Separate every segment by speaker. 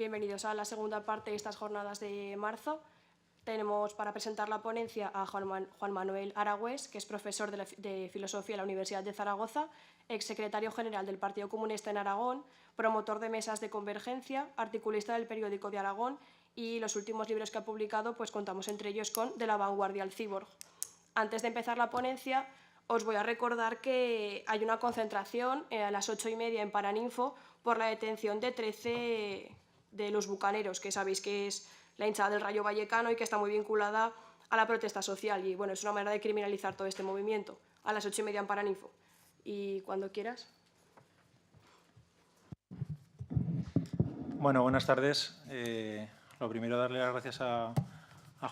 Speaker 1: bienvenidos a la segunda parte de estas jornadas de marzo. Tenemos para presentar la ponencia a Juan Manuel Aragüés, que es profesor de Filosofía en la Universidad de Zaragoza, exsecretario general del Partido Comunista en Aragón, promotor de mesas de convergencia, articulista del Periódico de Aragón, y los últimos libros que ha publicado pues contamos entre ellos con De la vanguardia al cyborg. Antes de empezar la ponencia, os voy a recordar que hay una concentración a las 8:30 en Paraninfo por la detención de 13 de los bucaneros, que sabéis que es la hinchada del Rayo Vallecano y que está muy vinculada a la protesta social. Y bueno, es una manera de criminalizar todo este movimiento. A las 8:30 en Paraninfo. Y cuando quieras.
Speaker 2: Bueno, buenas tardes. Lo primero, darle las gracias a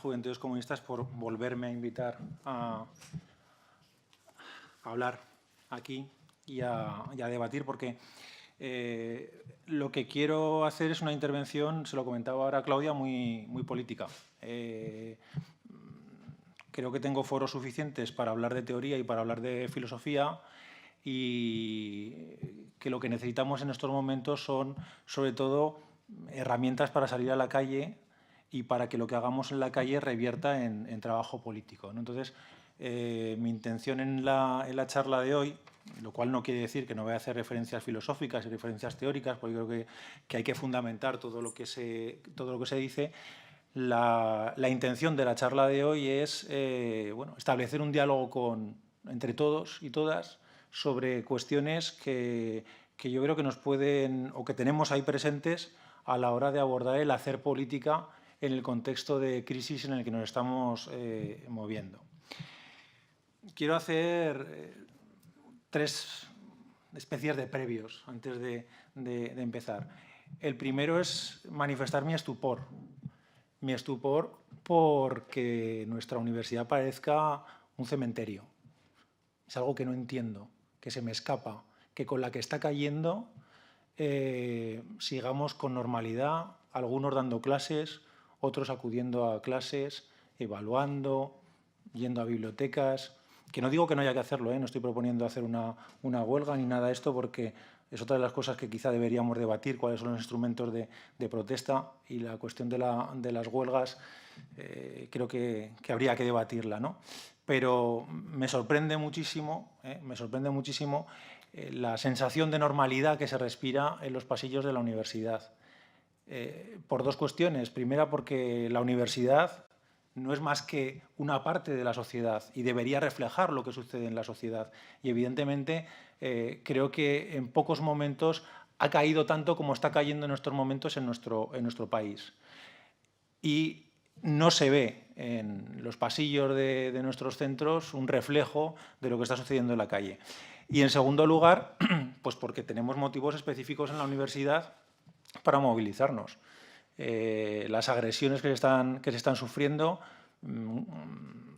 Speaker 2: Juventudes Comunistas por volverme a invitar a hablar aquí y a debatir, porque lo que quiero hacer es una intervención, se lo comentaba ahora Claudia, muy política. Creo que tengo foros suficientes para hablar de teoría y para hablar de filosofía, y que lo que necesitamos en estos momentos son, sobre todo, herramientas para salir a la calle y para que lo que hagamos en la calle revierta en trabajo político, ¿no? Entonces, mi intención en la charla de hoy, lo cual no quiere decir que no voy a hacer referencias filosóficas y referencias teóricas, porque creo que hay que fundamentar todo lo que se dice. La intención de la charla de hoy es bueno, establecer un diálogo entre todos y todas sobre cuestiones que yo creo que nos pueden, o que tenemos ahí presentes a la hora de abordar el hacer política en el contexto de crisis en el que nos estamos moviendo. Quiero hacer tres especies de previos antes de empezar. El primero es manifestar mi estupor. Mi estupor porque nuestra universidad parezca un cementerio. Es algo que no entiendo, que se me escapa, que con la que está cayendo sigamos con normalidad, algunos dando clases, otros acudiendo a clases, evaluando, yendo a bibliotecas. Que no digo que no haya que hacerlo, no estoy proponiendo hacer una huelga ni nada de esto, porque es otra de las cosas que quizá deberíamos debatir, cuáles son los instrumentos de protesta, y la cuestión de las huelgas creo que habría que debatirla, ¿no? Pero me sorprende muchísimo la sensación de normalidad que se respira en los pasillos de la universidad. Por dos cuestiones. Primera, porque la universidad no es más que una parte de la sociedad y debería reflejar lo que sucede en la sociedad. Y evidentemente creo que en pocos momentos ha caído tanto como está cayendo en estos momentos en nuestro país. Y no se ve en los pasillos de nuestros centros un reflejo de lo que está sucediendo en la calle. Y en segundo lugar, pues porque tenemos motivos específicos en la universidad para movilizarnos. Las agresiones que se están sufriendo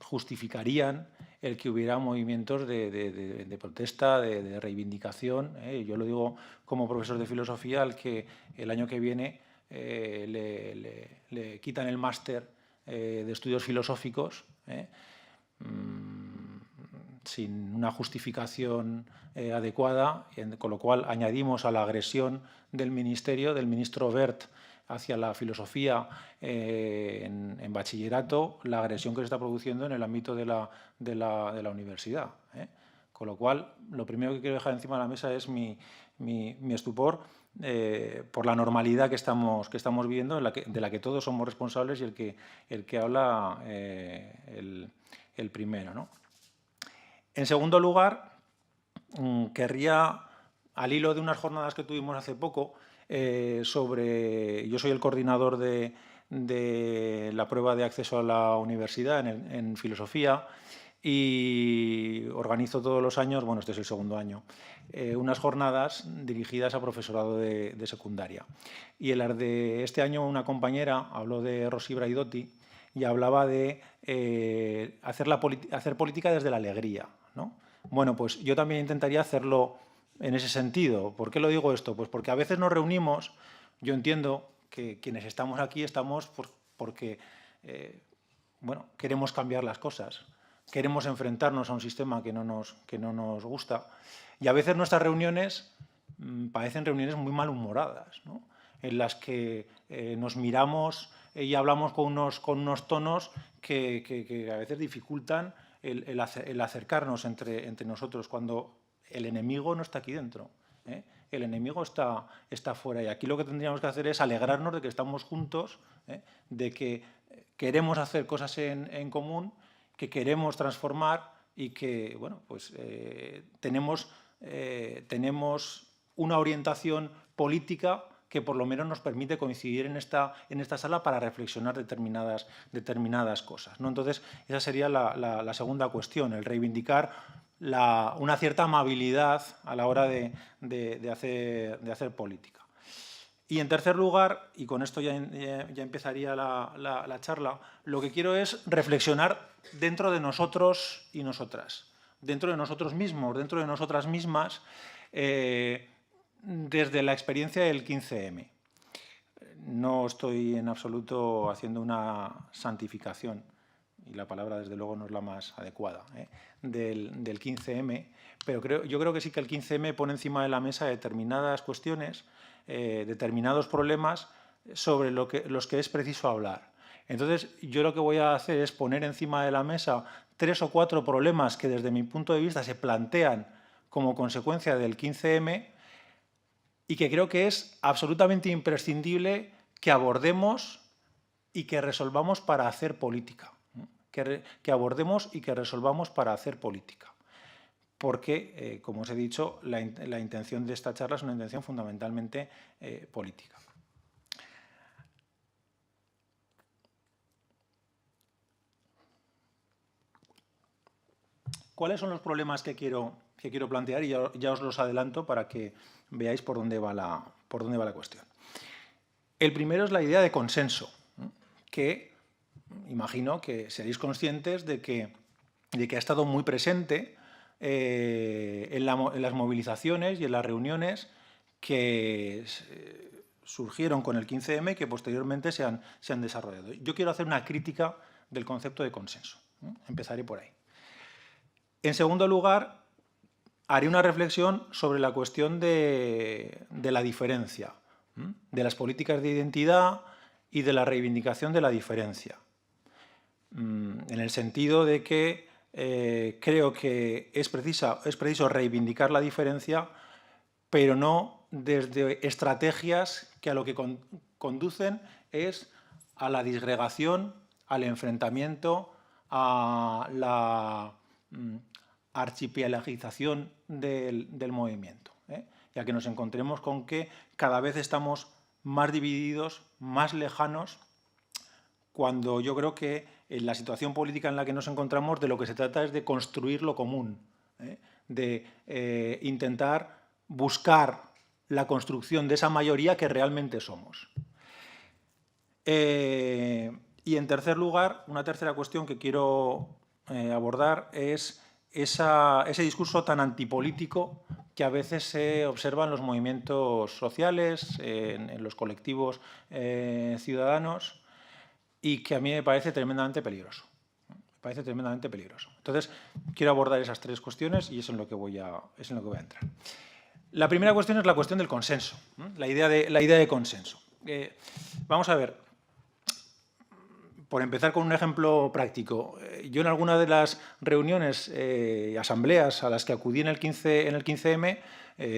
Speaker 2: justificarían el que hubiera movimientos de protesta, de reivindicación. Yo lo digo como profesor de filosofía, al que el año que viene le quitan el máster de estudios filosóficos, sin una justificación adecuada, con lo cual añadimos a la agresión del ministerio, del ministro Wert, hacia la filosofía en bachillerato, la agresión que se está produciendo en el ámbito de la universidad. Con lo cual, lo primero que quiero dejar encima de la mesa es mi estupor por la normalidad que estamos viviendo, de la que todos somos responsables, y el que habla el primero, ¿no? En segundo lugar, querría, al hilo de unas jornadas que tuvimos hace poco, yo soy el coordinador de la prueba de acceso a la universidad en filosofía, y organizo todos los años, bueno, este es el segundo año, unas jornadas dirigidas a profesorado de secundaria. Y en las de este año una compañera habló de Rosy Braidotti y hablaba de hacer política desde la alegría, ¿no? Bueno, pues yo también intentaría hacerlo en ese sentido. ¿Por qué lo digo esto? Pues porque a veces nos reunimos, yo entiendo que quienes estamos aquí estamos porque bueno, queremos cambiar las cosas, queremos enfrentarnos a un sistema que no nos gusta, y a veces nuestras reuniones parecen reuniones muy malhumoradas, ¿no? en las que nos miramos y hablamos con unos tonos que a veces dificultan el acercarnos entre nosotros, cuando el enemigo no está aquí dentro, ¿eh? El enemigo está fuera. Y aquí lo que tendríamos que hacer es alegrarnos de que estamos juntos, ¿eh? De que queremos hacer cosas en común, que queremos transformar y que, bueno, pues tenemos una orientación política que por lo menos nos permite coincidir en esta sala para reflexionar determinadas cosas, ¿no? Entonces, esa sería la segunda cuestión, el reivindicar una cierta amabilidad a la hora de hacer política. Y en tercer lugar, y con esto ya empezaría la charla, lo que quiero es reflexionar dentro de nosotros y nosotras, dentro de nosotros mismos, dentro de nosotras mismas, desde la experiencia del 15M. No estoy en absoluto haciendo una santificación, y la palabra desde luego no es la más adecuada, del 15M, pero yo creo que sí que el 15M pone encima de la mesa determinadas cuestiones, determinados problemas sobre los que es preciso hablar. Entonces, yo lo que voy a hacer es poner encima de la mesa 3 o 4 problemas que desde mi punto de vista se plantean como consecuencia del 15M y que creo que es absolutamente imprescindible que abordemos y que resolvamos para hacer política. Que abordemos y que resolvamos para hacer política. Porque, como os he dicho, la intención de esta charla es una intención fundamentalmente política. ¿Cuáles son los problemas que quiero plantear? Y ya os los adelanto para que veáis por dónde va la cuestión. El primero es la idea de consenso, que imagino que seréis conscientes de que ha estado muy presente en las movilizaciones y en las reuniones que surgieron con el 15M y que posteriormente se han desarrollado. Yo quiero hacer una crítica del concepto de consenso. Empezaré por ahí. En segundo lugar, haré una reflexión sobre la cuestión de la diferencia, de las políticas de identidad y de la reivindicación de la diferencia. En el sentido de que creo que es preciso reivindicar la diferencia, pero no desde estrategias que a lo que conducen es a la disgregación, al enfrentamiento, a la archipelagización del movimiento, ya que nos encontremos con que cada vez estamos más divididos, más lejanos, cuando yo creo que en la situación política en la que nos encontramos de lo que se trata es de construir lo común, de intentar buscar la construcción de esa mayoría que realmente somos. Y en tercer lugar, una tercera cuestión que quiero abordar es ese discurso tan antipolítico que a veces se observa en los movimientos sociales, en los colectivos ciudadanos, y que a mí me parece tremendamente peligroso. Entonces, quiero abordar esas 3 cuestiones y es en lo que voy a entrar. La primera cuestión es la cuestión del consenso, la idea de consenso. Vamos a ver, por empezar con un ejemplo práctico. Yo en alguna de las reuniones y asambleas a las que acudí en el 15M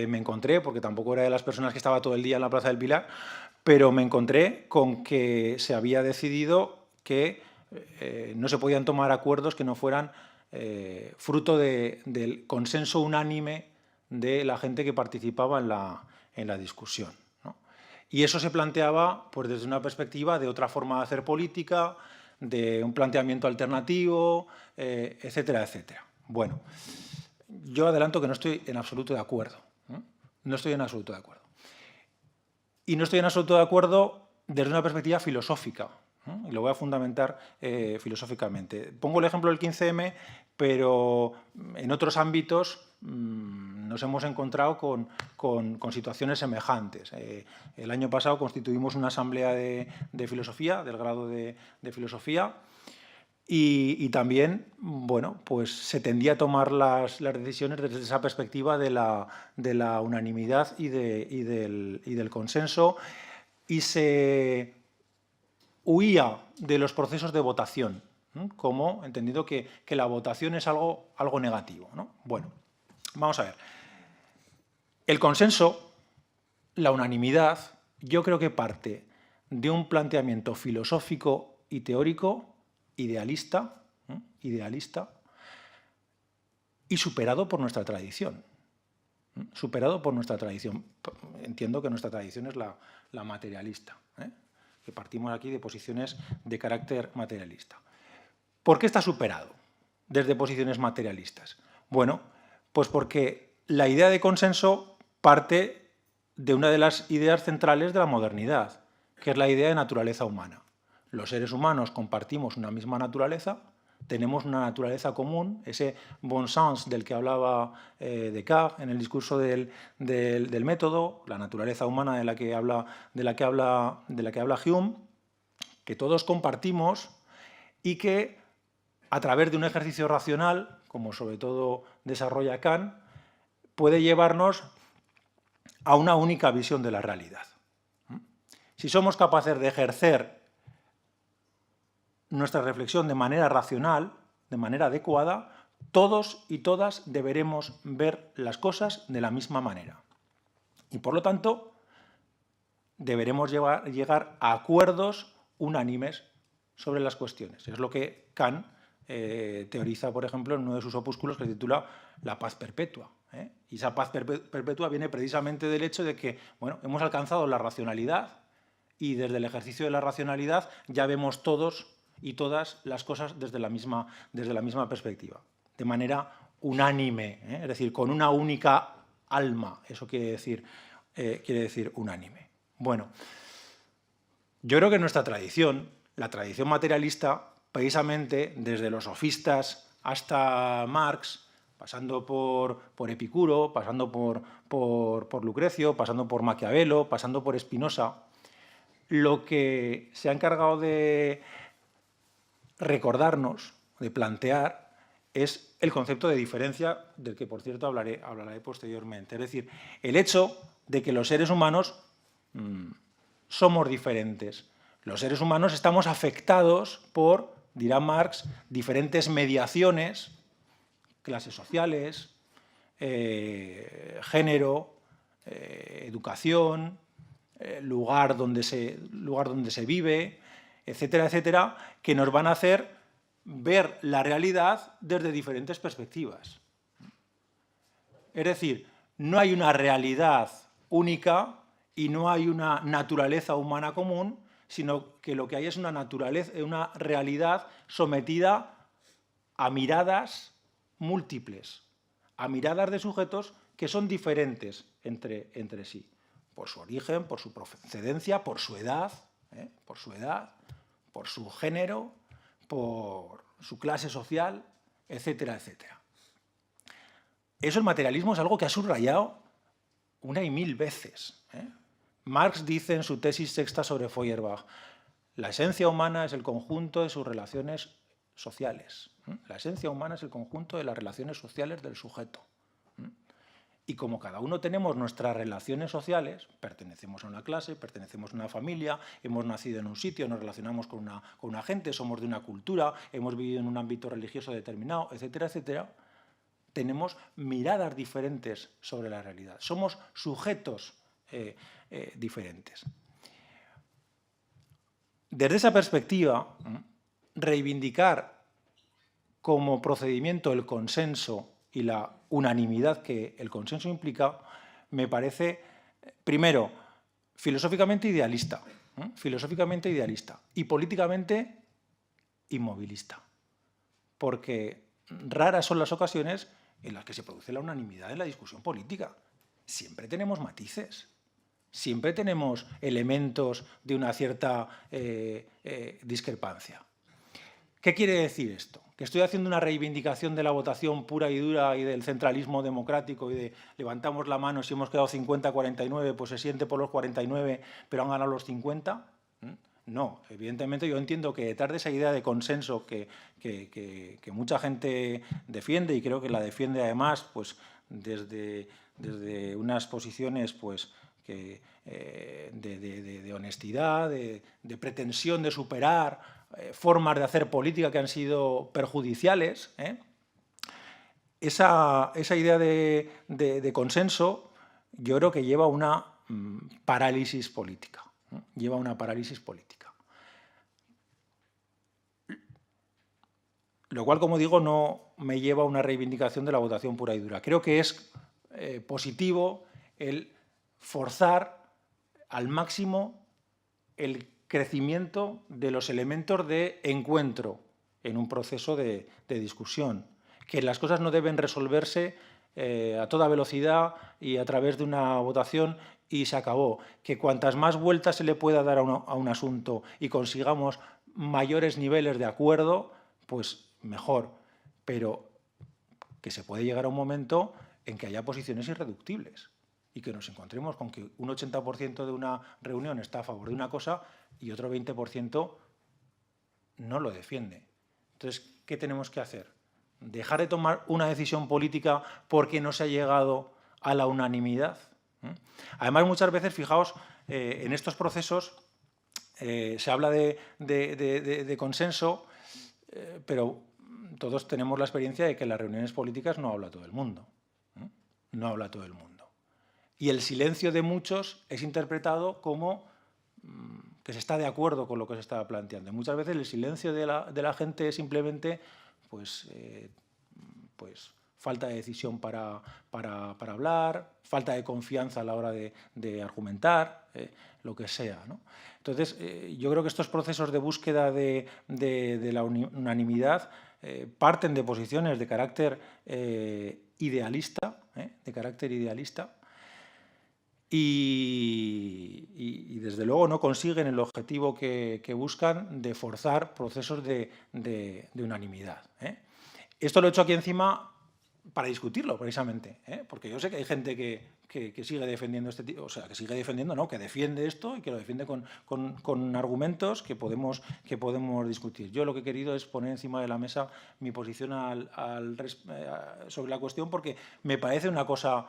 Speaker 2: me encontré, porque tampoco era de las personas que estaba todo el día en la Plaza del Pilar, pero me encontré con que se había decidido que no se podían tomar acuerdos que no fueran fruto del consenso unánime de la gente que participaba en la discusión, ¿no? Y eso se planteaba pues, desde una perspectiva de otra forma de hacer política, de un planteamiento alternativo, etcétera, etcétera. Bueno, yo adelanto que no estoy en absoluto de acuerdo. No estoy en absoluto de acuerdo. Y no estoy en absoluto de acuerdo desde una perspectiva filosófica, y lo voy a fundamentar filosóficamente. Pongo el ejemplo del 15M, pero en otros ámbitos nos hemos encontrado con situaciones semejantes. El año pasado constituimos una asamblea de filosofía, del grado de filosofía, y también, bueno, pues se tendía a tomar las decisiones desde esa perspectiva de la unanimidad y del consenso, y se huía de los procesos de votación, como entendido que la votación es algo negativo, ¿no? Bueno, vamos a ver. El consenso, la unanimidad, yo creo que parte de un planteamiento filosófico y teórico idealista y superado por nuestra tradición. Superado por nuestra tradición. Entiendo que nuestra tradición es la materialista, que partimos aquí de posiciones de carácter materialista. ¿Por qué está superado desde posiciones materialistas? Bueno, pues porque la idea de consenso parte de una de las ideas centrales de la modernidad, que es la idea de naturaleza humana. Los seres humanos compartimos una misma naturaleza, tenemos una naturaleza común, ese bon sens del que hablaba Descartes en el discurso del método, la naturaleza humana de la que habla Hume, que todos compartimos y que a través de un ejercicio racional, como sobre todo desarrolla Kant, puede llevarnos a una única visión de la realidad. Si somos capaces de ejercer nuestra reflexión de manera racional, de manera adecuada, todos y todas deberemos ver las cosas de la misma manera. Y por lo tanto, deberemos llegar a acuerdos unánimes sobre las cuestiones. Es lo que Kant teoriza, por ejemplo, en uno de sus opúsculos que se titula La paz perpetua. Y esa paz perpetua viene precisamente del hecho de que, bueno, hemos alcanzado la racionalidad y desde el ejercicio de la racionalidad ya vemos todos y todas las cosas desde la misma perspectiva, de manera unánime, es decir, con una única alma. Eso quiere decir unánime. Bueno, yo creo que nuestra tradición, la tradición materialista, precisamente desde los sofistas hasta Marx, pasando por Epicuro, pasando por Lucrecio, pasando por Maquiavelo, pasando por Spinoza, lo que se ha encargado de recordarnos, de plantear, es el concepto de diferencia, del que, por cierto, hablaré posteriormente. Es decir, el hecho de que los seres humanos somos diferentes. Los seres humanos estamos afectados por, dirá Marx, diferentes mediaciones, clases sociales, género, educación, lugar donde se vive, etcétera, etcétera, que nos van a hacer ver la realidad desde diferentes perspectivas. Es decir, no hay una realidad única y no hay una naturaleza humana común, sino que lo que hay es una realidad sometida a miradas múltiples, a miradas de sujetos que son diferentes entre sí, por su origen, por su procedencia, por su edad, por su género, por su clase social, etcétera, etcétera. Eso, el materialismo, es algo que ha subrayado una y mil veces. Marx dice en su tesis sexta sobre Feuerbach: la esencia humana es el conjunto de sus relaciones sociales. La esencia humana es el conjunto de las relaciones sociales del sujeto. Y como cada uno tenemos nuestras relaciones sociales, pertenecemos a una clase, pertenecemos a una familia, hemos nacido en un sitio, nos relacionamos con una gente, somos de una cultura, hemos vivido en un ámbito religioso determinado, etcétera, etcétera, tenemos miradas diferentes sobre la realidad. Somos sujetos diferentes. Desde esa perspectiva, reivindicar como procedimiento el consenso y la unanimidad que el consenso implica, me parece, primero, filosóficamente idealista y políticamente inmovilista, porque raras son las ocasiones en las que se produce la unanimidad en la discusión política. Siempre tenemos matices, siempre tenemos elementos de una cierta discrepancia. ¿Qué quiere decir esto? ¿Que estoy haciendo una reivindicación de la votación pura y dura y del centralismo democrático y de levantamos la mano, si hemos quedado 50-49, pues se siente por los 49, pero han ganado los 50? No, evidentemente yo entiendo que detrás de esa idea de consenso que mucha gente defiende, y creo que la defiende además pues, desde unas posiciones pues de honestidad, de pretensión de superar formas de hacer política que han sido perjudiciales. Esa idea de consenso yo creo que lleva a una parálisis política. Lleva a una parálisis política. Lo cual, como digo, no me lleva a una reivindicación de la votación pura y dura. Creo que es positivo el forzar al máximo el crecimiento de los elementos de encuentro en un proceso de discusión, que las cosas no deben resolverse a toda velocidad y a través de una votación y se acabó, que cuantas más vueltas se le pueda dar a un asunto y consigamos mayores niveles de acuerdo, pues mejor, pero que se puede llegar a un momento en que haya posiciones irreductibles y que nos encontremos con que un 80% de una reunión está a favor de una cosa y otro 20% no lo defiende. Entonces, ¿qué tenemos que hacer? ¿Dejar de tomar una decisión política porque no se ha llegado a la unanimidad? Además, muchas veces, fijaos, en estos procesos se habla de consenso, pero todos tenemos la experiencia de que en las reuniones políticas no habla todo el mundo. No habla todo el mundo. Y el silencio de muchos es interpretado como que se está de acuerdo con lo que se está planteando. Y muchas veces el silencio de la gente es simplemente pues falta de decisión para hablar, falta de confianza a la hora de argumentar, lo que sea, ¿no? Entonces, yo creo que estos procesos de búsqueda de la unanimidad parten de posiciones de carácter idealista, y desde luego no consiguen el objetivo que buscan de forzar procesos de unanimidad. Esto lo he hecho aquí encima para discutirlo, precisamente, porque yo sé que hay gente que sigue defendiendo este tipo, o sea, que sigue defendiendo, no, que defiende esto y que lo defiende con argumentos que podemos discutir. Yo lo que he querido es poner encima de la mesa mi posición sobre la cuestión porque me parece una cosa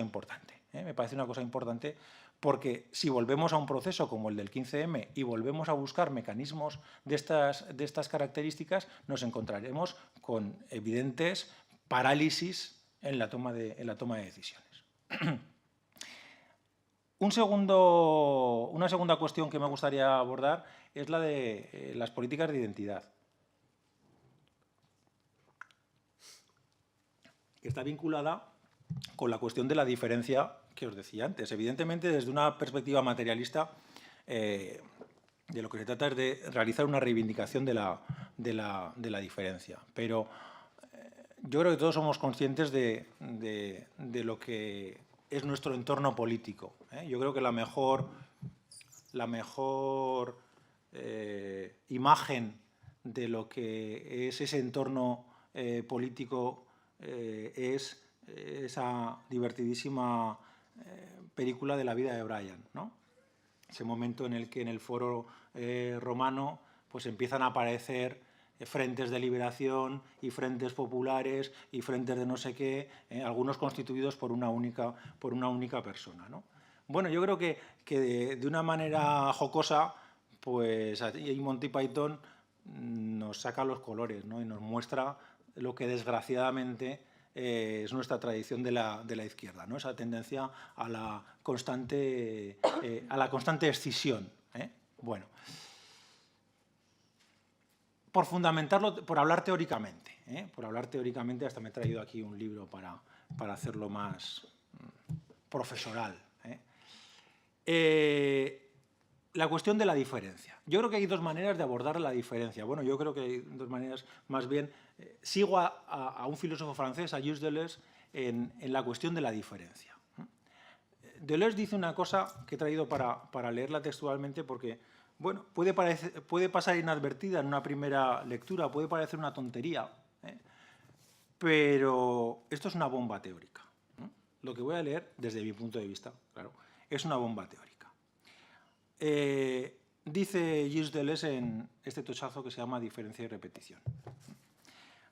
Speaker 2: importante. Me parece una cosa importante porque si volvemos a un proceso como el del 15M y volvemos a buscar mecanismos de estas características, nos encontraremos con evidentes parálisis en la toma de decisiones. Una segunda cuestión que me gustaría abordar es la de las políticas de identidad, que está vinculada con la cuestión de la diferencia que os decía antes. Evidentemente, desde una perspectiva materialista, de lo que se trata es de realizar una reivindicación de la diferencia. Pero yo creo que todos somos conscientes de lo que es nuestro entorno político. Yo creo que la mejor imagen de lo que es ese entorno político es esa divertidísima película de la vida de Brian, ¿no? Ese momento en el que en el foro romano pues empiezan a aparecer frentes de liberación y frentes populares y frentes de no sé qué, algunos constituidos por una única persona, ¿no? Bueno, yo creo que de una manera jocosa, pues ahí Monty Python nos saca los colores, ¿no? Y nos muestra lo que desgraciadamente es nuestra tradición de la izquierda, ¿no? Esa tendencia a la constante escisión. Bueno, por fundamentarlo, por hablar teóricamente, hasta me he traído aquí un libro para hacerlo más profesoral. La cuestión de la diferencia. Yo creo que hay dos maneras de abordar la diferencia. Bueno, yo creo que hay dos maneras, más bien, sigo a un filósofo francés, a Gilles Deleuze, en la cuestión de la diferencia. Deleuze dice una cosa que he traído para leerla textualmente porque, bueno, puede pasar inadvertida en una primera lectura, puede parecer una tontería, pero esto es una bomba teórica. Lo que voy a leer, desde mi punto de vista, claro, es una bomba teórica. Dice Gilles Deleuze en este tochazo que se llama Diferencia y repetición.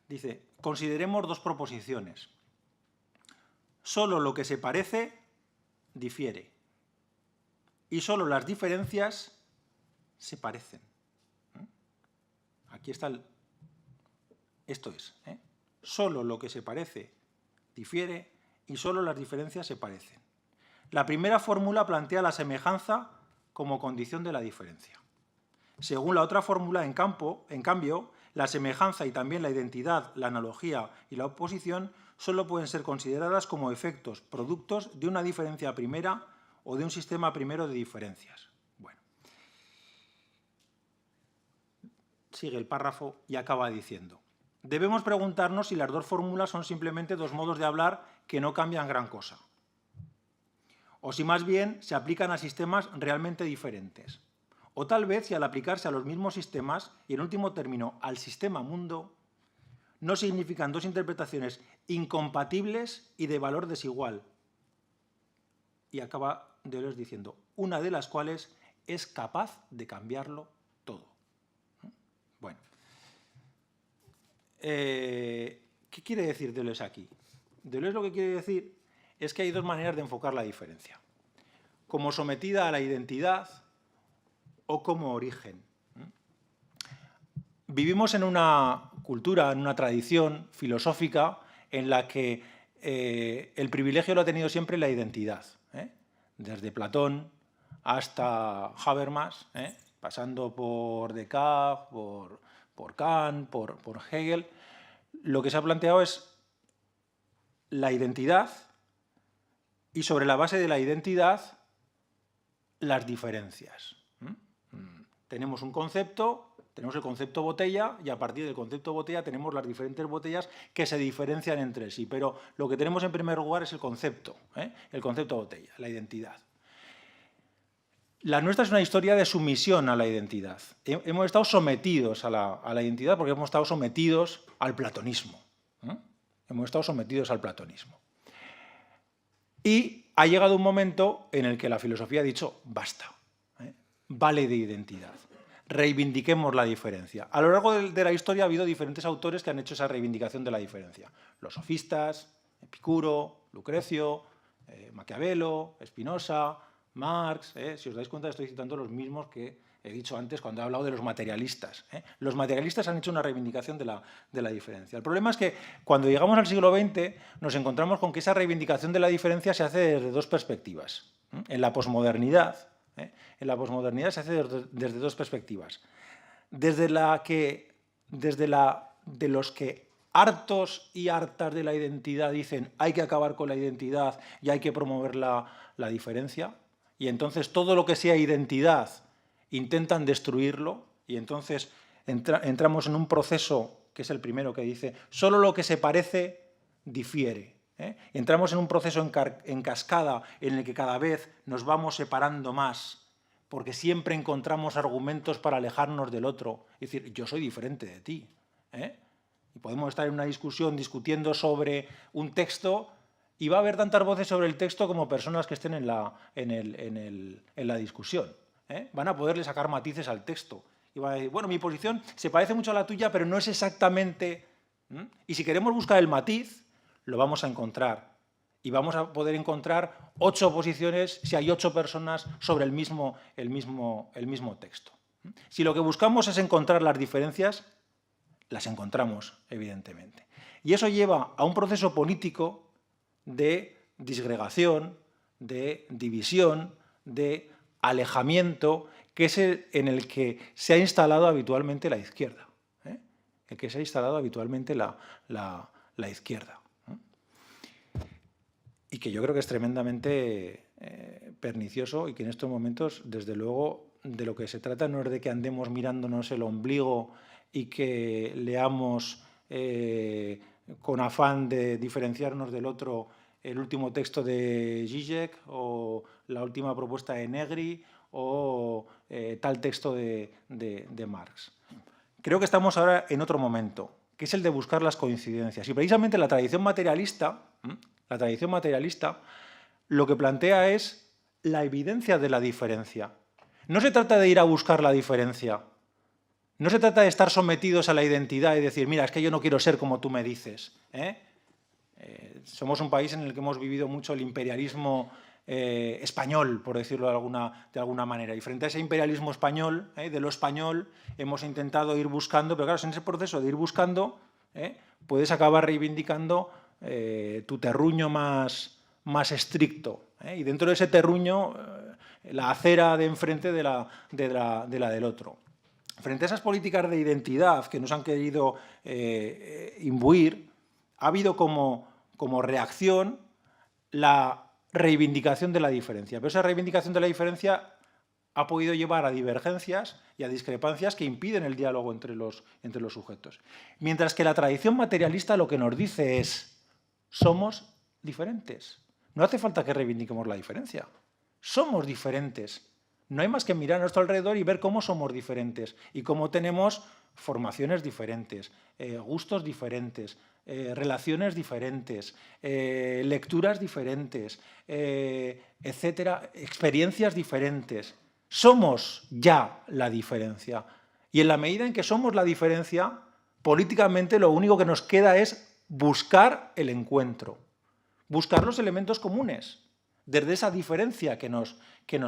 Speaker 2: Dice, consideremos dos proposiciones. Solo lo que se parece difiere. y solo las diferencias se parecen. Aquí está esto es, solo lo que se parece difiere y solo las diferencias se parecen. La primera fórmula plantea la semejanza como condición de la diferencia. Según la otra fórmula, en cambio, la semejanza y también la identidad, la analogía y la oposición solo pueden ser consideradas como efectos, productos de una diferencia primera o de un sistema primero de diferencias. Bueno. Sigue el párrafo y acaba diciendo: debemos preguntarnos si las dos fórmulas son simplemente dos modos de hablar que no cambian gran cosa, o si más bien se aplican a sistemas realmente diferentes, o tal vez si al aplicarse a los mismos sistemas y en último término al sistema mundo, no significan dos interpretaciones incompatibles y de valor desigual. Y acaba Deleuze diciendo, una de las cuales es capaz de cambiarlo todo. Bueno, ¿qué quiere decir Deleuze aquí? Deleuze lo que quiere decir es que hay dos maneras de enfocar la diferencia: como sometida a la identidad o como origen. Vivimos en una cultura, en una tradición filosófica en la que el privilegio lo ha tenido siempre la identidad, desde Platón hasta Habermas, pasando por Descartes, por Kant, por Hegel. Lo que se ha planteado es la identidad y sobre la base de la identidad las diferencias. Tenemos un concepto, tenemos el concepto botella y a partir del concepto botella tenemos las diferentes botellas que se diferencian entre sí, pero lo que tenemos en primer lugar es el concepto botella, la identidad. La nuestra es una historia de sumisión a la identidad. Hemos estado sometidos a la identidad porque hemos estado sometidos al platonismo. Hemos estado sometidos al platonismo. Y ha llegado un momento en el que la filosofía ha dicho, basta, vale de identidad, reivindiquemos la diferencia. A lo largo de la historia ha habido diferentes autores que han hecho esa reivindicación de la diferencia. Los sofistas, Epicuro, Lucrecio, Maquiavelo, Spinoza, Marx. Si os dais cuenta, estoy citando los mismos que he dicho antes cuando he hablado de los materialistas. Los materialistas han hecho una reivindicación de la diferencia. El problema es que cuando llegamos al siglo XX nos encontramos con que esa reivindicación de la diferencia se hace desde dos perspectivas. En la posmodernidad se hace desde dos perspectivas. Desde los que hartos y hartas de la identidad dicen hay que acabar con la identidad y hay que promover la diferencia, y entonces todo lo que sea identidad intentan destruirlo, y entonces entramos en un proceso que es el primero que dice solo lo que se parece difiere. Entramos en un proceso en cascada en el que cada vez nos vamos separando más porque siempre encontramos argumentos para alejarnos del otro. Es decir, yo soy diferente de ti. Y podemos estar en una discusión discutiendo sobre un texto y va a haber tantas voces sobre el texto como personas que estén en la discusión. Van a poderle sacar matices al texto. Y van a decir, bueno, mi posición se parece mucho a la tuya, pero no es exactamente... Y si queremos buscar el matiz, lo vamos a encontrar. Y vamos a poder encontrar 8 posiciones si hay 8 personas sobre el mismo texto. Si lo que buscamos es encontrar las diferencias, las encontramos, evidentemente. Y eso lleva a un proceso político de disgregación, de división, de alejamiento, que es en el que se ha instalado habitualmente la izquierda. El que se ha instalado habitualmente la izquierda. Y que yo creo que es tremendamente pernicioso y que en estos momentos, desde luego, de lo que se trata no es de que andemos mirándonos el ombligo y que leamos con afán de diferenciarnos del otro el último texto de Zizek o la última propuesta de Negri o tal texto de Marx. Creo que estamos ahora en otro momento, que es el de buscar las coincidencias. Y precisamente la tradición materialista lo que plantea es la evidencia de la diferencia. No se trata de ir a buscar la diferencia. No se trata de estar sometidos a la identidad y decir, mira, es que yo no quiero ser como tú me dices. Somos un país en el que hemos vivido mucho el imperialismo español, por decirlo de alguna manera. Y frente a ese imperialismo español, de lo español, hemos intentado ir buscando, pero claro, en ese proceso de ir buscando, puedes acabar reivindicando tu terruño más estricto. Y dentro de ese terruño, la acera de enfrente de la del otro. Frente a esas políticas de identidad que nos han querido imbuir, ha habido como reacción la reivindicación de la diferencia. Pero esa reivindicación de la diferencia ha podido llevar a divergencias y a discrepancias que impiden el diálogo entre los sujetos. Mientras que la tradición materialista lo que nos dice es: somos diferentes. No hace falta que reivindiquemos la diferencia. Somos diferentes. No hay más que mirar a nuestro alrededor y ver cómo somos diferentes y cómo tenemos formaciones diferentes, gustos diferentes, relaciones diferentes, lecturas diferentes, etcétera, experiencias diferentes. Somos ya la diferencia. Y en la medida en que somos la diferencia, políticamente lo único que nos queda es buscar el encuentro, buscar los elementos comunes desde esa diferencia que nos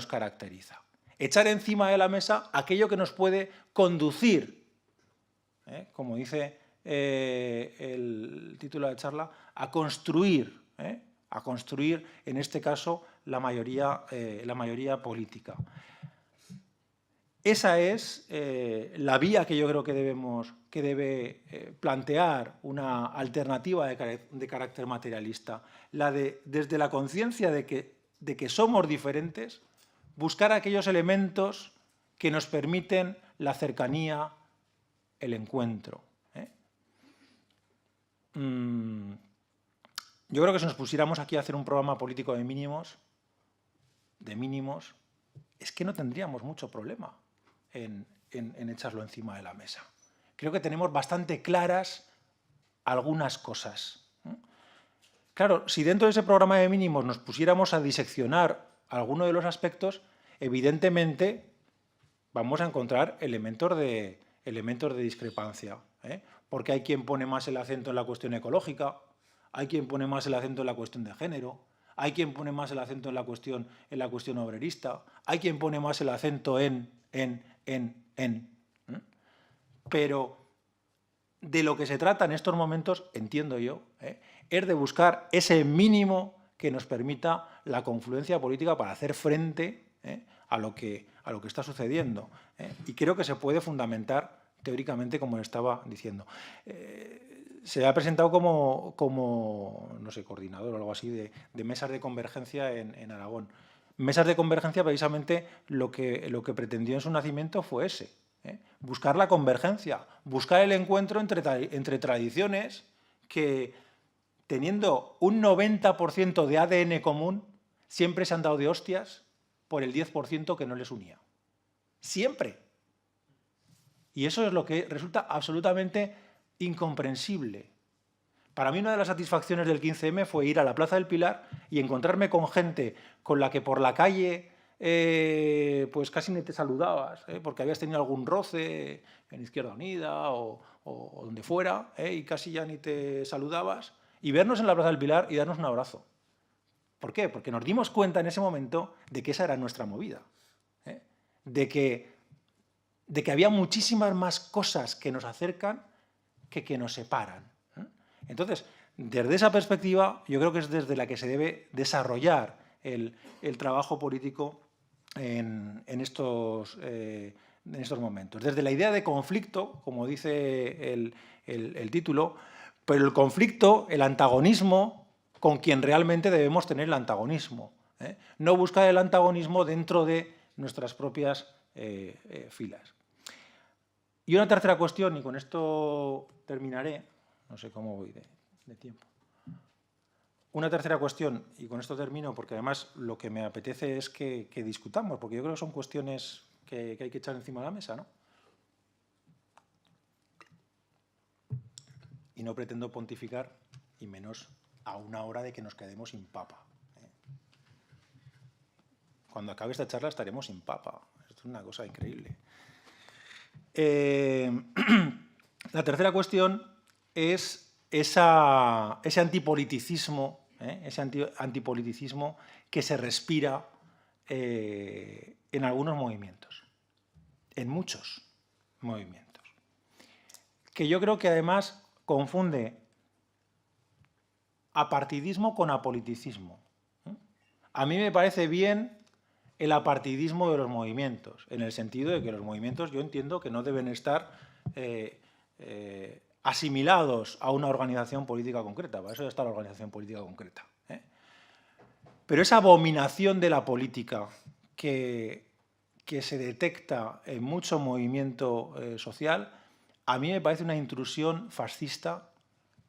Speaker 2: caracteriza. Echar encima de la mesa aquello que nos puede conducir, como dice el título de la charla, a construir, en este caso, la mayoría política. Esa es la vía que yo creo que debe plantear una alternativa de carácter materialista, la de, desde la conciencia de que somos diferentes, buscar aquellos elementos que nos permiten la cercanía, el encuentro. Yo creo que si nos pusiéramos aquí a hacer un programa político de mínimos, es que no tendríamos mucho problema en echarlo encima de la mesa. Creo que tenemos bastante claras algunas cosas. Claro, si dentro de ese programa de mínimos nos pusiéramos a diseccionar alguno de los aspectos, evidentemente vamos a encontrar elementos de discrepancia, porque hay quien pone más el acento en la cuestión ecológica, hay quien pone más el acento en la cuestión de género, hay quien pone más el acento en la cuestión obrerista, hay quien pone más el acento en. Pero de lo que se trata en estos momentos, entiendo yo, es de buscar ese mínimo que nos permita la confluencia política para hacer frente a lo que está sucediendo. Y creo que se puede fundamentar teóricamente, como estaba diciendo. Se ha presentado como no sé, coordinador o algo así de mesas de convergencia en Aragón. Mesas de convergencia, precisamente, lo que pretendió en su nacimiento fue ese, buscar la convergencia, buscar el encuentro entre tradiciones que, teniendo un 90% de ADN común, siempre se han dado de hostias por el 10% que no les unía. Siempre. Y eso es lo que resulta absolutamente incomprensible. Para mí una de las satisfacciones del 15M fue ir a la Plaza del Pilar y encontrarme con gente con la que por la calle pues casi ni te saludabas, porque habías tenido algún roce en Izquierda Unida o donde fuera, y casi ya ni te saludabas, y vernos en la Plaza del Pilar y darnos un abrazo. ¿Por qué? Porque nos dimos cuenta en ese momento de que esa era nuestra movida, de que había muchísimas más cosas que nos acercan que nos separan. Entonces, desde esa perspectiva, yo creo que es desde la que se debe desarrollar el trabajo político en estos momentos. Desde la idea de conflicto, como dice el título, pero el conflicto, el antagonismo, con quien realmente debemos tener el antagonismo. No buscar el antagonismo dentro de nuestras propias filas. Y una tercera cuestión, y con esto terminaré, no sé cómo voy de tiempo. Una tercera cuestión, y con esto termino, porque además lo que me apetece es que discutamos, porque yo creo que son cuestiones que hay que echar encima de la mesa, ¿no? Y no pretendo pontificar, y menos a una hora de que nos quedemos sin papa. Cuando acabe esta charla estaremos sin papa. Esto es una cosa increíble. La tercera cuestión es ese antipoliticismo ese antipoliticismo que se respira en algunos movimientos, en muchos movimientos, que yo creo que además confunde apartidismo con apoliticismo. A mí me parece bien el apartidismo de los movimientos, en el sentido de que los movimientos yo entiendo que no deben estar asimilados a una organización política concreta, para eso está la organización política concreta. Pero esa abominación de la política que se detecta en mucho movimiento social, a mí me parece una intrusión fascista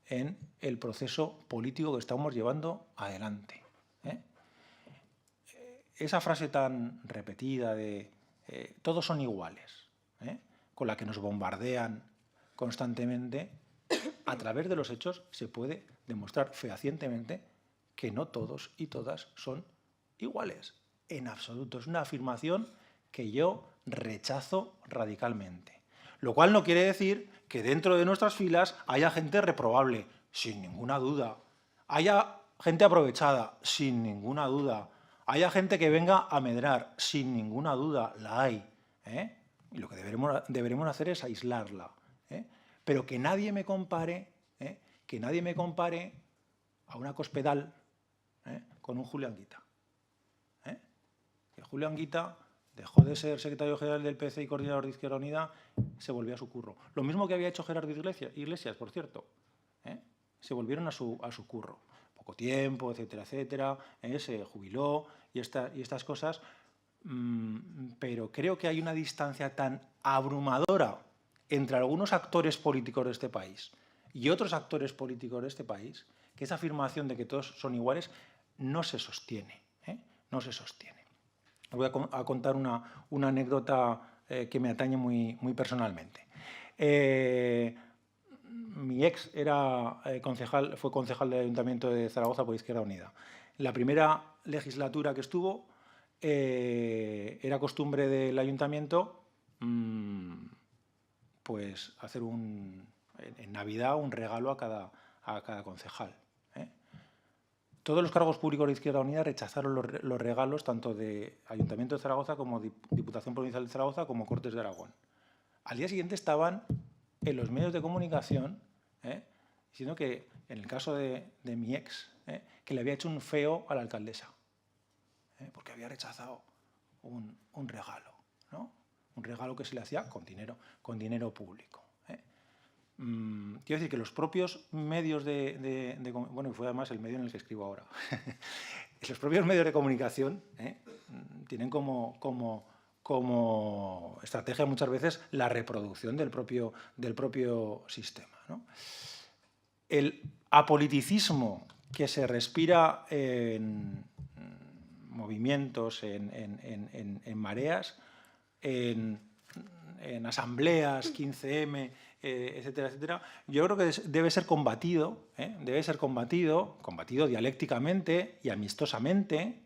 Speaker 2: en el proceso político que estamos llevando adelante. Esa frase tan repetida de todos son iguales, con la que nos bombardean constantemente, a través de los hechos se puede demostrar fehacientemente que no todos y todas son iguales, en absoluto. Es una afirmación que yo rechazo radicalmente. Lo cual no quiere decir que dentro de nuestras filas haya gente reprobable, sin ninguna duda. Haya gente aprovechada, sin ninguna duda. Haya gente que venga a medrar, sin ninguna duda, la hay. Y lo que deberemos hacer es aislarla. Pero que nadie me compare, a una Cospedal con un Julio Anguita. Que Julio Anguita dejó de ser secretario general del PC y coordinador de Izquierda Unida, se volvió a su curro. Lo mismo que había hecho Gerardo Iglesias, por cierto. Se volvieron a su curro. Poco tiempo, etcétera, etcétera. Se jubiló y estas cosas. Pero creo que hay una distancia tan abrumadora entre algunos actores políticos de este país y otros actores políticos de este país, que esa afirmación de que todos son iguales no se sostiene. No se sostiene. Os voy a contar una anécdota que me atañe muy personalmente. Mi ex fue concejal del Ayuntamiento de Zaragoza por Izquierda Unida. En la primera legislatura que estuvo, era costumbre del Ayuntamiento pues hacer en Navidad un regalo a cada concejal. Todos los cargos públicos de Izquierda Unida rechazaron los regalos tanto de Ayuntamiento de Zaragoza como Diputación Provincial de Zaragoza como Cortes de Aragón. Al día siguiente estaban en los medios de comunicación diciendo que, en el caso de mi ex, que le había hecho un feo a la alcaldesa, porque había rechazado un regalo, ¿no? Un regalo que se le hacía con dinero público. Quiero decir que los propios medios bueno, fue además el medio en el que escribo ahora. Los propios medios de comunicación tienen como estrategia muchas veces la reproducción del propio sistema, ¿no? El apoliticismo que se respira en movimientos, en mareas, en asambleas, 15M, etcétera, etcétera, yo creo que debe ser combatido dialécticamente y amistosamente,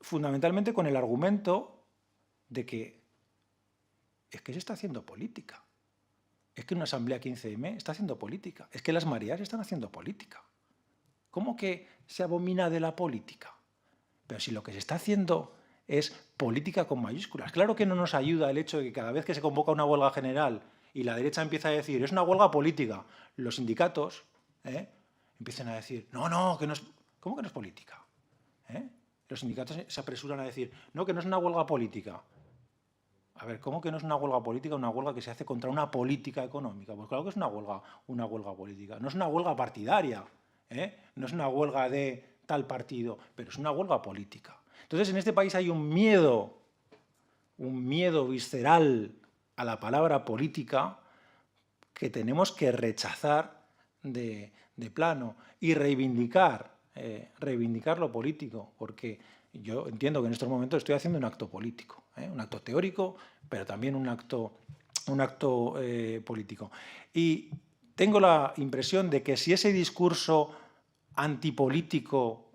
Speaker 2: fundamentalmente con el argumento de que es que se está haciendo política. Es que una asamblea 15M está haciendo política. Es que las mareas están haciendo política. ¿Cómo que se abomina de la política? Pero si lo que se está haciendo es política con mayúsculas. Claro que no nos ayuda el hecho de que cada vez que se convoca una huelga general y la derecha empieza a decir es una huelga política, los sindicatos empiezan a decir no, que no es... ¿Cómo que no es política? Los sindicatos se apresuran a decir no, que no es una huelga política. A ver, ¿cómo que no es una huelga política? Una huelga que se hace contra una política económica. Pues claro que es una huelga política. No es una huelga partidaria, no es una huelga de tal partido, pero es una huelga política. Entonces, en este país hay un miedo visceral a la palabra política que tenemos que rechazar de plano y reivindicar lo político, porque yo entiendo que en estos momentos estoy haciendo un acto político, un acto teórico, pero también un acto político. Y tengo la impresión de que si ese discurso antipolítico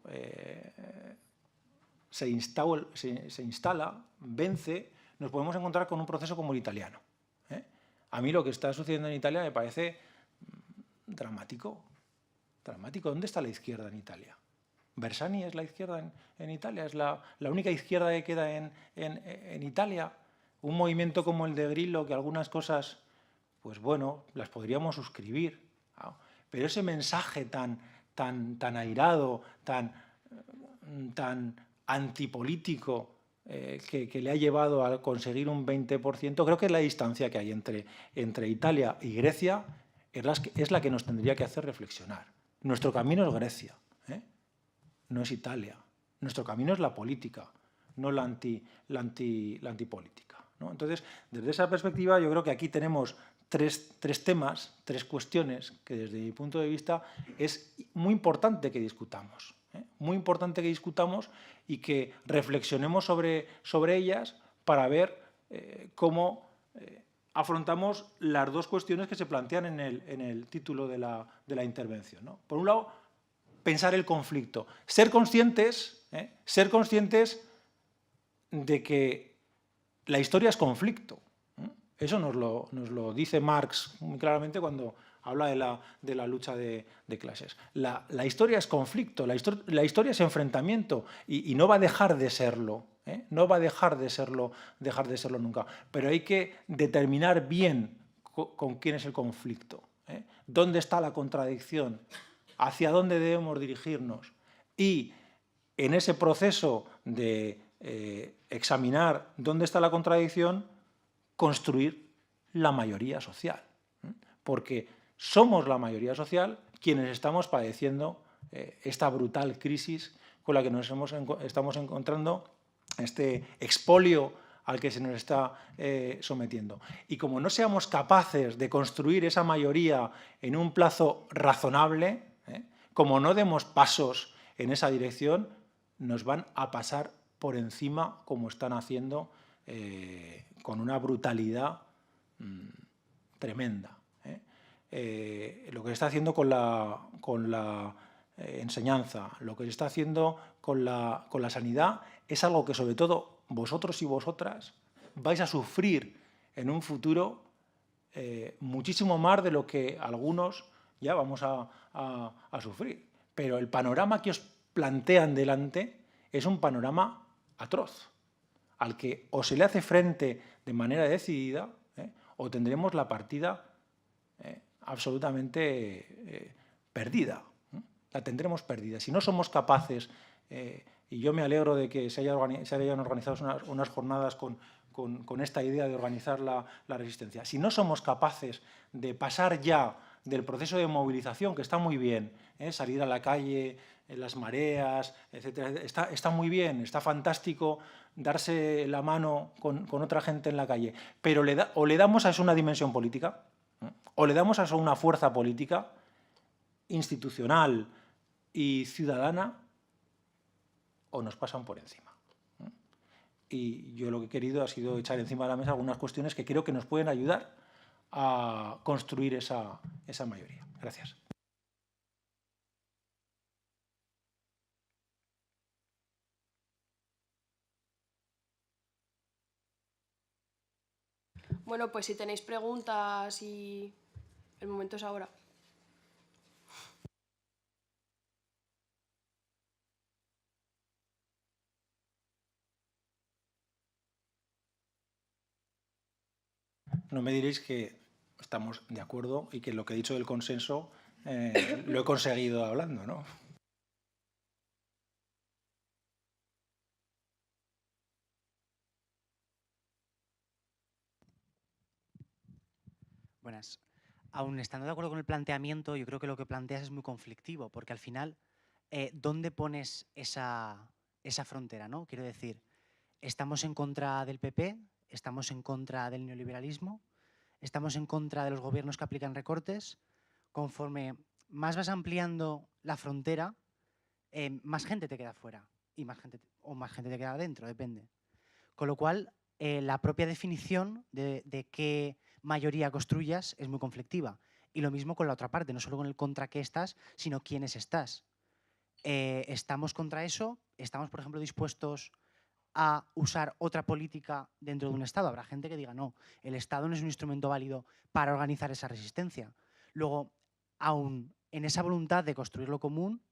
Speaker 2: se instala, vence, nos podemos encontrar con un proceso como el italiano. A mí lo que está sucediendo en Italia me parece dramático, dramático. ¿Dónde está la izquierda en Italia? Bersani es la izquierda en Italia, es la única izquierda que queda en Italia. Un movimiento como el de Grillo, que algunas cosas, pues bueno, las podríamos suscribir, ¿no? Pero ese mensaje tan airado, tan antipolítico, que le ha llevado a conseguir un 20%, creo que es la distancia que hay entre Italia y Grecia es la que nos tendría que hacer reflexionar. Nuestro camino es Grecia, no es Italia. Nuestro camino es la política, no la antipolítica, ¿no? Entonces, desde esa perspectiva, yo creo que aquí tenemos tres temas, tres cuestiones que desde mi punto de vista es muy importante que discutamos. Muy importante que discutamos y que reflexionemos sobre ellas para ver cómo afrontamos las dos cuestiones que se plantean en el título de la intervención, ¿no? Por un lado, pensar el conflicto, ser conscientes de que la historia es conflicto. Eso nos lo dice Marx muy claramente cuando habla de la lucha de clases. La historia es conflicto, la historia es enfrentamiento y no va a dejar de serlo, no va a dejar de serlo nunca. Pero hay que determinar bien con quién es el conflicto, dónde está la contradicción, hacia dónde debemos dirigirnos. Y en ese proceso de examinar dónde está la contradicción, construir la mayoría social. Porque somos la mayoría social quienes estamos padeciendo esta brutal crisis con la que nos estamos encontrando, este expolio al que se nos está sometiendo. Y como no seamos capaces de construir esa mayoría en un plazo razonable, como no demos pasos en esa dirección, nos van a pasar por encima como están haciendo con una brutalidad tremenda. Lo que se está haciendo con la enseñanza, lo que se está haciendo con la sanidad, es algo que sobre todo vosotros y vosotras vais a sufrir en un futuro muchísimo más de lo que algunos ya vamos a sufrir. Pero el panorama que os plantean delante es un panorama atroz, al que o se le hace frente de manera decidida o tendremos la partida absolutamente perdida. La tendremos perdida. Si no somos capaces, y yo me alegro de que se hayan organizado unas jornadas con esta idea de organizar la resistencia. Si no somos capaces de pasar ya del proceso de movilización, que está muy bien, salir a la calle, las mareas, etcétera, está muy bien, está fantástico darse la mano con otra gente en la calle, pero o le damos a eso una dimensión política, o le damos a eso una fuerza política, institucional y ciudadana, o nos pasan por encima. Y yo lo que he querido ha sido echar encima de la mesa algunas cuestiones que creo que nos pueden ayudar a construir esa mayoría. Gracias.
Speaker 1: Bueno, pues si tenéis preguntas y el momento es ahora.
Speaker 2: No me diréis que estamos de acuerdo y que lo que he dicho del consenso lo he conseguido hablando, ¿no?
Speaker 3: Buenas. Aún estando de acuerdo con el planteamiento, yo creo que lo que planteas es muy conflictivo, porque al final, ¿dónde pones esa frontera, ¿no? Quiero decir, ¿estamos en contra del PP? ¿Estamos en contra del neoliberalismo? ¿Estamos en contra de los gobiernos que aplican recortes? Conforme más vas ampliando la frontera, más gente te queda fuera y más gente te queda dentro, depende. Con lo cual, la propia definición de qué mayoría construyas es muy conflictiva. Y lo mismo con la otra parte, no solo con el contra qué estás, sino quiénes estás. ¿Estamos contra eso? ¿Estamos, por ejemplo, dispuestos a usar otra política dentro de un Estado? Habrá gente que diga, no, el Estado no es un instrumento válido para organizar esa resistencia. Luego, aún en esa voluntad de construir lo común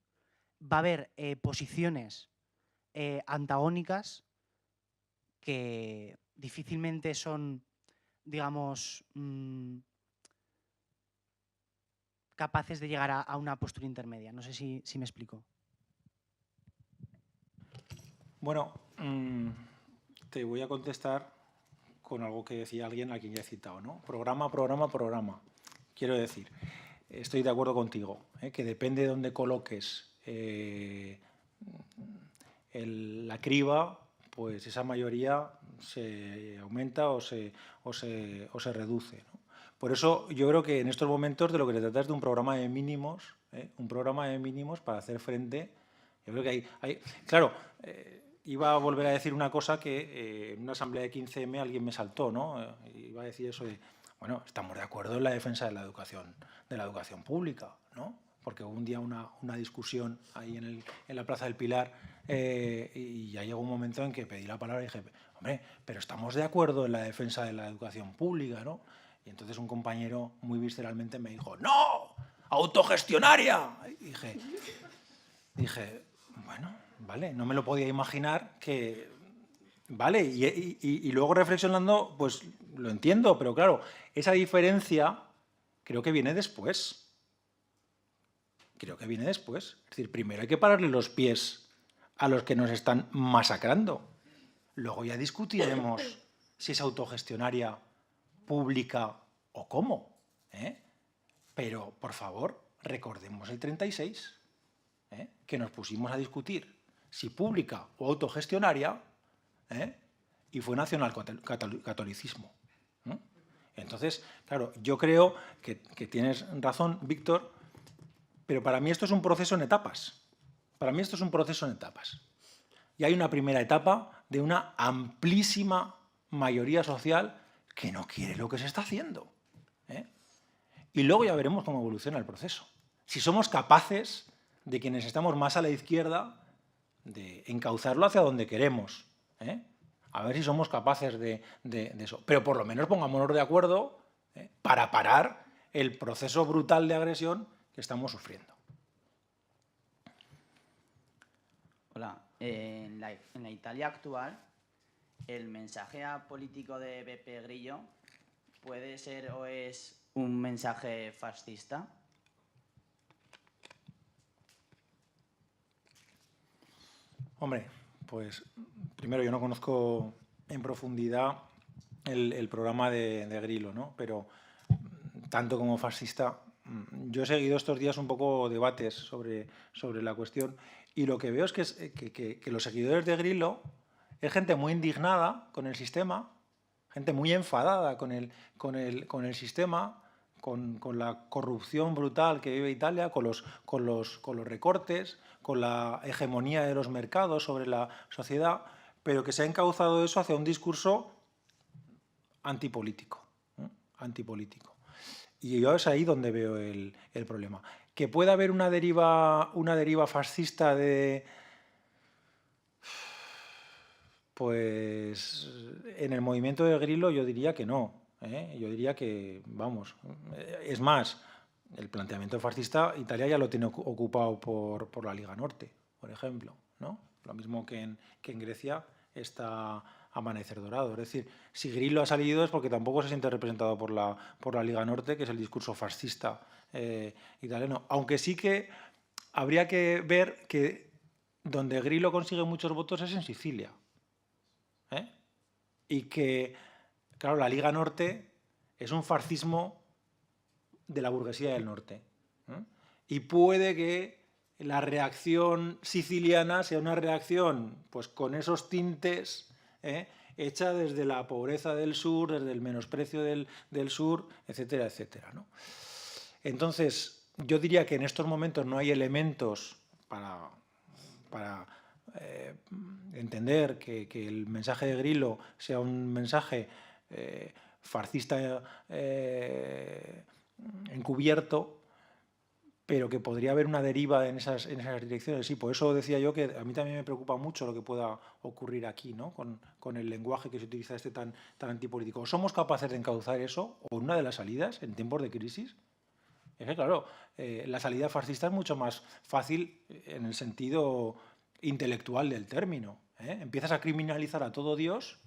Speaker 3: va a haber posiciones antagónicas que difícilmente son, digamos, capaces de llegar a una postura intermedia. No sé si me explico.
Speaker 2: Bueno, te voy a contestar con algo que decía alguien a quien ya he citado, ¿no? Programa, programa, programa. Quiero decir, estoy de acuerdo contigo, que depende de dónde coloques la criba, pues esa mayoría se aumenta o se reduce, ¿no? Por eso yo creo que en estos momentos de lo que se trata es de un programa de mínimos, para hacer frente. Yo creo que hay claro, iba a volver a decir una cosa que en una asamblea de 15M alguien me saltó, ¿no? Iba a decir eso de, bueno, estamos de acuerdo en la defensa de la educación pública, ¿no? Porque hubo un día una discusión ahí en la Plaza del Pilar y ya llegó un momento en que pedí la palabra y dije, hombre, pero estamos de acuerdo en la defensa de la educación pública, ¿no? Y entonces un compañero muy visceralmente me dijo, ¡no! ¡Autogestionaria! Y dije, bueno, vale, no me lo podía imaginar que... Vale, y luego reflexionando, pues lo entiendo, pero claro, esa diferencia creo que viene después. Creo que viene después. Es decir, primero hay que pararle los pies a los que nos están masacrando. Luego ya discutiremos si es autogestionaria, pública o cómo. Pero, por favor, recordemos el 36, que nos pusimos a discutir si pública o autogestionaria, y fue nacionalcatolicismo. Entonces, claro, yo creo que tienes razón, Víctor, pero para mí esto es un proceso en etapas. Para mí esto es un proceso en etapas. Y hay una primera etapa de una amplísima mayoría social que no quiere lo que se está haciendo. Y luego ya veremos cómo evoluciona el proceso. Si somos capaces de quienes estamos más a la izquierda de encauzarlo hacia donde queremos. A ver si somos capaces de eso. Pero por lo menos pongámonos de acuerdo para parar el proceso brutal de agresión que estamos sufriendo.
Speaker 4: Hola. En la Italia actual, el mensaje político de Beppe Grillo puede ser o es un mensaje fascista.
Speaker 2: Hombre, pues primero yo no conozco en profundidad el programa de Grillo, ¿no? Pero tanto como fascista, yo he seguido estos días un poco debates sobre la cuestión y lo que veo es que los seguidores de Grillo es gente muy indignada con el sistema, gente muy enfadada con el sistema, con la corrupción brutal que vive Italia, con los recortes, con la hegemonía de los mercados sobre la sociedad, pero que se ha encauzado eso hacia un discurso antipolítico. Y yo es ahí donde veo el problema. Que pueda haber una deriva fascista pues en el movimiento de Grillo yo diría que no. Yo diría que, vamos, es más, el planteamiento fascista Italia ya lo tiene ocupado por la Liga Norte, por ejemplo, ¿no? Lo mismo que en Grecia está Amanecer Dorado. Es decir, si Grillo ha salido es porque tampoco se siente representado por la Liga Norte, que es el discurso fascista italiano. Aunque sí que habría que ver que donde Grillo consigue muchos votos es en Sicilia. Y que, claro, la Liga Norte es un fascismo de la burguesía del norte. Y puede que la reacción siciliana sea una reacción pues, con esos tintes hecha desde la pobreza del sur, desde el menosprecio del sur, etcétera, etcétera, ¿no? Entonces, yo diría que en estos momentos no hay elementos para entender que el mensaje de Grillo sea un mensaje fascista encubierto, pero que podría haber una deriva en esas direcciones. Sí, por eso decía yo que a mí también me preocupa mucho lo que pueda ocurrir aquí, ¿no? con el lenguaje que se utiliza tan antipolítico. ¿O somos capaces de encauzar eso, o una de las salidas en tiempos de crisis, Es que, claro, la salida fascista es mucho más fácil en el sentido intelectual del término. Empiezas a criminalizar a todo Dios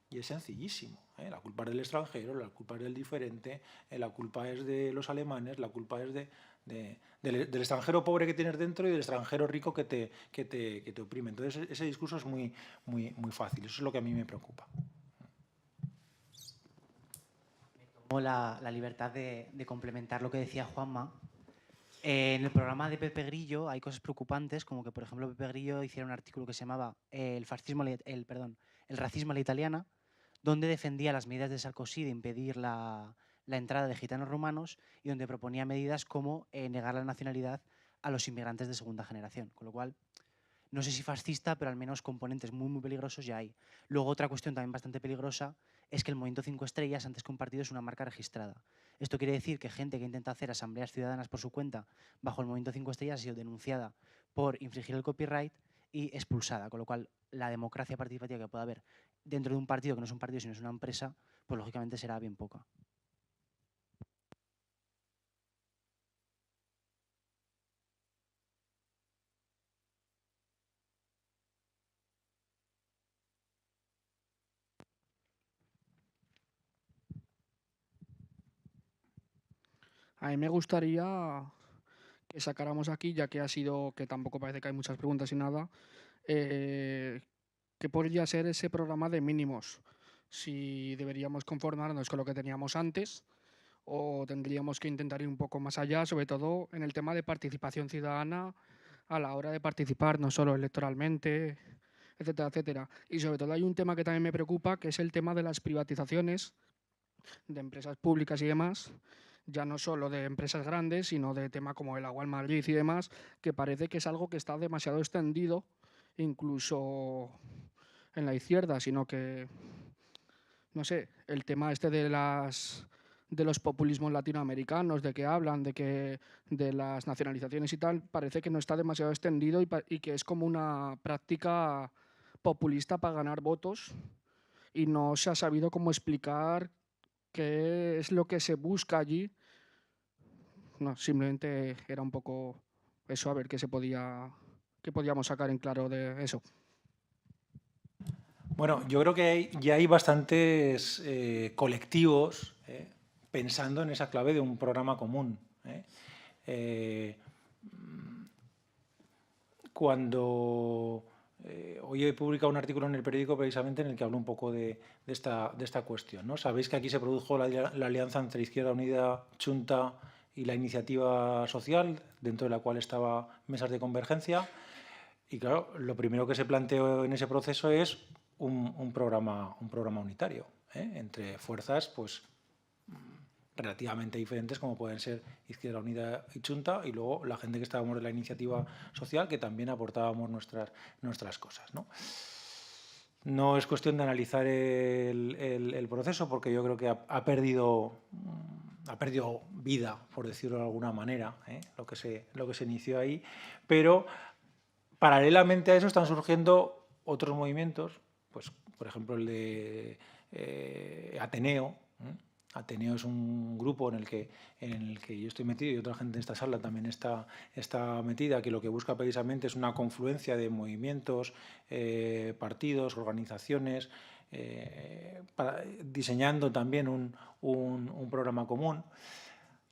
Speaker 2: y es sencillísimo. La culpa es del extranjero, la culpa es del diferente, la culpa es de los alemanes, la culpa es del extranjero pobre que tienes dentro y del extranjero rico que te oprime. Entonces, ese discurso es muy, muy, muy fácil. Eso es lo que a mí me preocupa.
Speaker 3: Tomo la libertad de complementar lo que decía Juanma. En el programa de Pepe Grillo hay cosas preocupantes, como que, por ejemplo, Pepe Grillo hiciera un artículo que se llamaba el racismo a la italiana, donde defendía las medidas de Sarkozy de impedir la entrada de gitanos rumanos y donde proponía medidas como negar la nacionalidad a los inmigrantes de segunda generación. Con lo cual, no sé si fascista, pero al menos componentes muy, muy peligrosos ya hay. Luego, otra cuestión también bastante peligrosa es que el Movimiento 5 Estrellas, antes que un partido, es una marca registrada. Esto quiere decir que gente que intenta hacer asambleas ciudadanas por su cuenta bajo el Movimiento 5 Estrellas ha sido denunciada por infringir el copyright y expulsada, con lo cual la democracia participativa que pueda haber dentro de un partido que no es un partido sino es una empresa, pues lógicamente será bien poca.
Speaker 5: A mí me gustaría que sacáramos aquí, ya que ha sido, que tampoco parece que hay muchas preguntas y nada, ¿qué podría ser ese programa de mínimos? Si deberíamos conformarnos con lo que teníamos antes o tendríamos que intentar ir un poco más allá, sobre todo en el tema de participación ciudadana a la hora de participar, no solo electoralmente, etcétera, etcétera. Y sobre todo hay un tema que también me preocupa, que es el tema de las privatizaciones de empresas públicas y demás, ya no solo de empresas grandes, sino de temas como el Agua en Madrid y demás, que parece que es algo que está demasiado extendido, incluso en la izquierda, sino que, no sé, el tema este de los populismos latinoamericanos, de que hablan, de las nacionalizaciones y tal, parece que no está demasiado extendido y que es como una práctica populista para ganar votos y no se ha sabido cómo explicar qué es lo que se busca allí. No, simplemente era un poco eso, a ver qué podíamos sacar en claro de eso.
Speaker 2: Bueno, yo creo que ya hay bastantes colectivos pensando en esa clave de un programa común. Cuando hoy he publicado un artículo en el periódico precisamente en el que hablo un poco de esta cuestión, ¿no? Sabéis que aquí se produjo la alianza entre Izquierda Unida, Chunta y la Iniciativa Social, dentro de la cual estaba Mesas de Convergencia. Y claro, lo primero que se planteó en ese proceso es un programa unitario, entre fuerzas pues relativamente diferentes como pueden ser Izquierda Unida y Chunta, y luego la gente que estábamos de la Iniciativa Social, que también aportábamos nuestras cosas, ¿no? No es cuestión de analizar el proceso, porque yo creo que ha perdido vida, por decirlo de alguna manera, lo que se inició ahí, pero paralelamente a eso están surgiendo otros movimientos, pues por ejemplo el de Ateneo. Ateneo es un grupo en el que yo estoy metido y otra gente en esta sala también está metida, que lo que busca precisamente es una confluencia de movimientos, partidos, organizaciones, diseñando también un programa común.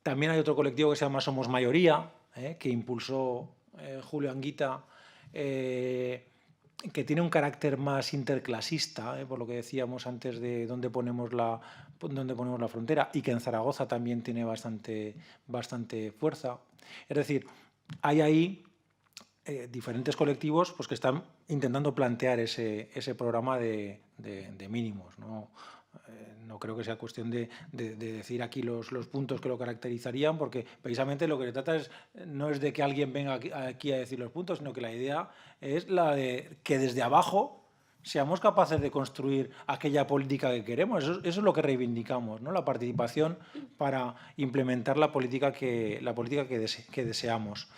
Speaker 2: También hay otro colectivo que se llama Somos Mayoría, que impulsó Julio Anguita, que tiene un carácter más interclasista, por lo que decíamos antes de dónde ponemos la frontera, y que en Zaragoza también tiene bastante fuerza. Es decir, hay ahí diferentes colectivos pues, que están intentando plantear ese programa de mínimos, ¿no? No creo que sea cuestión de decir aquí los puntos que lo caracterizarían, porque precisamente lo que se trata no es de que alguien venga aquí a decir los puntos, sino que la idea es la de que desde abajo seamos capaces de construir aquella política que queremos. Eso es lo que reivindicamos, ¿no? La participación para implementar la política que deseamos.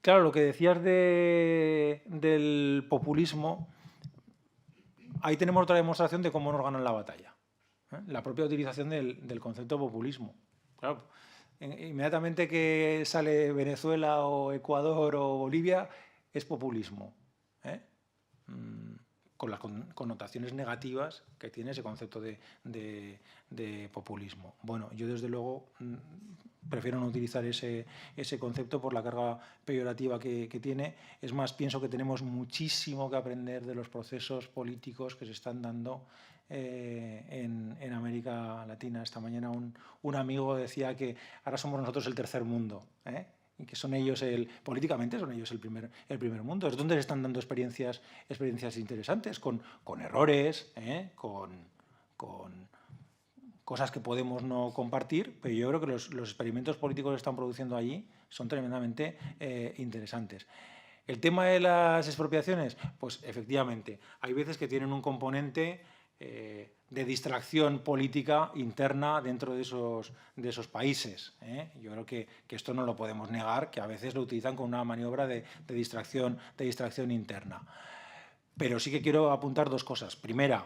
Speaker 2: Claro, lo que decías del populismo, ahí tenemos otra demostración de cómo nos ganan la batalla. La propia utilización del concepto populismo. Claro, inmediatamente que sale Venezuela o Ecuador o Bolivia es populismo, ¿eh? Con las connotaciones negativas que tiene ese concepto de populismo. Bueno, yo desde luego prefiero no utilizar ese concepto por la carga peyorativa que tiene. Es más, pienso que tenemos muchísimo que aprender de los procesos políticos que se están dando en América Latina. Esta mañana un amigo decía que ahora somos nosotros el tercer mundo, y que son ellos políticamente son ellos el primer mundo. Es donde se están dando experiencias interesantes, con errores, con cosas que podemos no compartir, pero yo creo que los experimentos políticos que están produciendo allí son tremendamente interesantes. El tema de las expropiaciones, pues efectivamente, hay veces que tienen un componente de distracción política interna dentro de esos países. Yo creo que esto no lo podemos negar, que a veces lo utilizan como una maniobra de distracción interna. Pero sí que quiero apuntar dos cosas. Primera,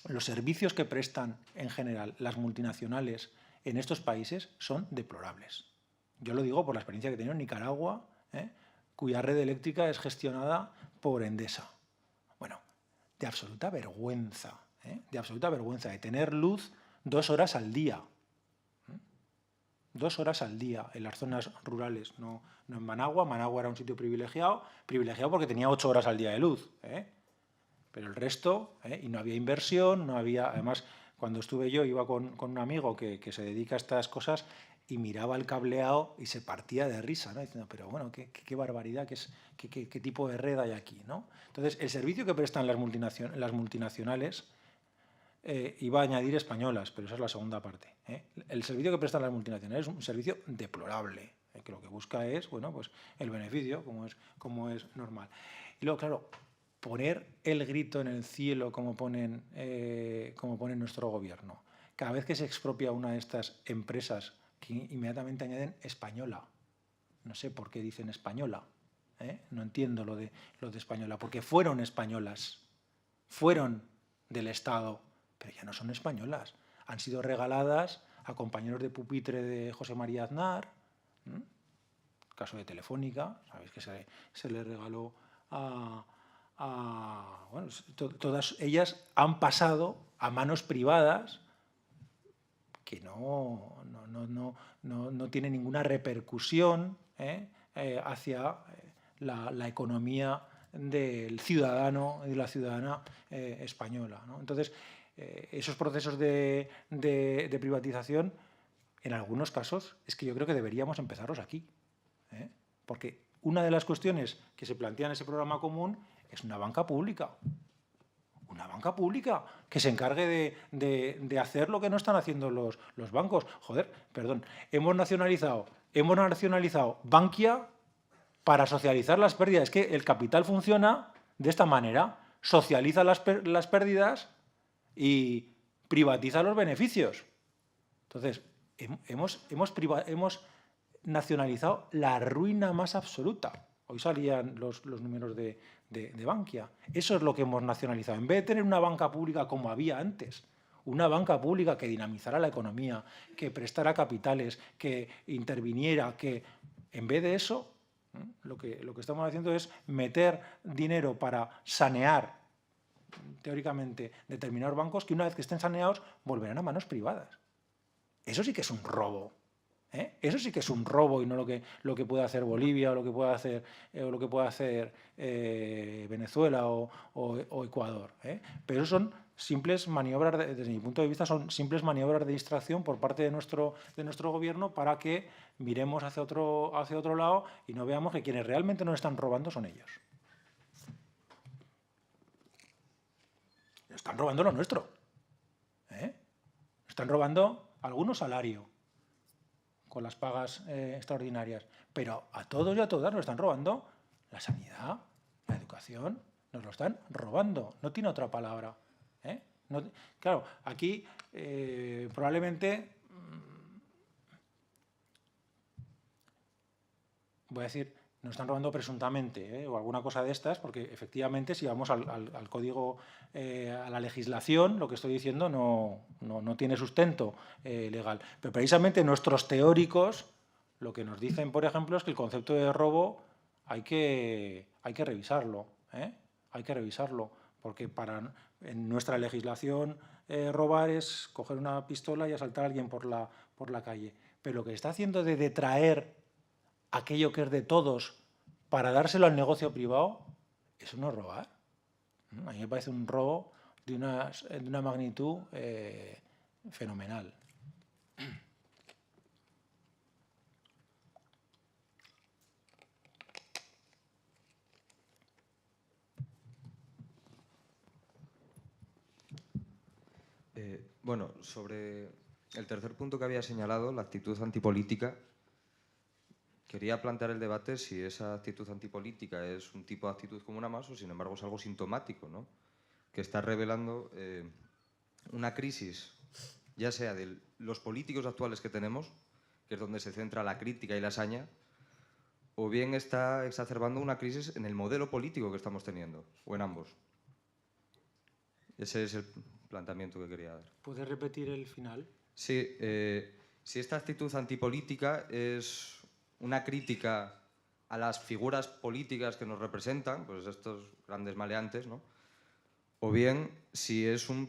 Speaker 2: los servicios que prestan en general las multinacionales en estos países son deplorables. Yo lo digo por la experiencia que he tenido en Nicaragua, cuya red eléctrica es gestionada por Endesa. Bueno, de absoluta vergüenza, de tener luz 2 horas al día. 2 horas al día en las zonas rurales, no en Managua. Managua era un sitio privilegiado porque tenía 8 horas al día de luz. Pero el resto, y no había inversión, no había... Además, cuando estuve yo, iba con un amigo que se dedica a estas cosas y miraba el cableado y se partía de risa, ¿no? Diciendo, pero bueno, qué barbaridad, qué tipo de red hay aquí, ¿no? Entonces, el servicio que prestan las multinacionales, iba a añadir españolas, pero esa es la segunda parte. El servicio que prestan las multinacionales es un servicio deplorable, que lo que busca es, bueno, pues el beneficio, como es normal. Y luego, claro, poner el grito en el cielo como pone nuestro gobierno. Cada vez que se expropia una de estas empresas, que inmediatamente añaden española. No sé por qué dicen española. No entiendo lo de española, porque fueron españolas, fueron del Estado, pero ya no son españolas. Han sido regaladas a compañeros de pupitre de José María Aznar, el caso de Telefónica, sabéis que se le regaló bueno, todas ellas han pasado a manos privadas que no tiene ninguna repercusión hacia la economía del ciudadano y de la ciudadana española, ¿no? Entonces, esos procesos de privatización, en algunos casos, es que yo creo que deberíamos empezarlos aquí, porque una de las cuestiones que se plantea en ese programa común es una banca pública. Una banca pública que se encargue de hacer lo que no están haciendo los bancos. Joder, perdón, hemos nacionalizado Bankia para socializar las pérdidas. Es que el capital funciona de esta manera. Socializa las pérdidas y privatiza los beneficios. Entonces, hemos nacionalizado la ruina más absoluta. Hoy salían los números de Bankia. Eso es lo que hemos nacionalizado. En vez de tener una banca pública como había antes, una banca pública que dinamizara la economía, que prestara capitales, que interviniera, que en vez de eso, lo que estamos haciendo es meter dinero para sanear, teóricamente, determinados bancos que una vez que estén saneados volverán a manos privadas. Eso sí que es un robo. Eso sí que es un robo y no lo que puede hacer Bolivia o lo que puede hacer Venezuela o Ecuador. Pero eso son simples maniobras, desde mi punto de vista, son simples maniobras de distracción por parte de nuestro gobierno para que miremos hacia otro lado y no veamos que quienes realmente nos están robando son ellos. Están robando lo nuestro. Están robando algunos salario con las pagas extraordinarias, pero a todos y a todas nos están robando la sanidad, la educación, nos lo están robando, no tiene otra palabra. Claro, aquí probablemente, voy a decir, nos están robando presuntamente, o alguna cosa de estas, porque efectivamente si vamos al código, a la legislación, lo que estoy diciendo no tiene sustento legal. Pero precisamente nuestros teóricos lo que nos dicen, por ejemplo, es que el concepto de robo hay que revisarlo, hay que revisarlo, porque en nuestra legislación robar es coger una pistola y asaltar a alguien por la calle. Pero lo que está haciendo de detraer aquello que es de todos para dárselo al negocio privado, eso no es robar. A mí me parece un robo de una magnitud fenomenal.
Speaker 6: Bueno, sobre el tercer punto que había señalado, la actitud antipolítica, quería plantear el debate si esa actitud antipolítica es un tipo de actitud como una más o, sin embargo, es algo sintomático, ¿no? Que está revelando una crisis, ya sea de los políticos actuales que tenemos, que es donde se centra la crítica y la saña, o bien está exacerbando una crisis en el modelo político que estamos teniendo, o en ambos. Ese es el planteamiento que quería dar.
Speaker 2: ¿Puedes repetir el final?
Speaker 6: Sí, si esta actitud antipolítica es una crítica a las figuras políticas que nos representan, pues estos grandes maleantes, ¿no? O bien si es un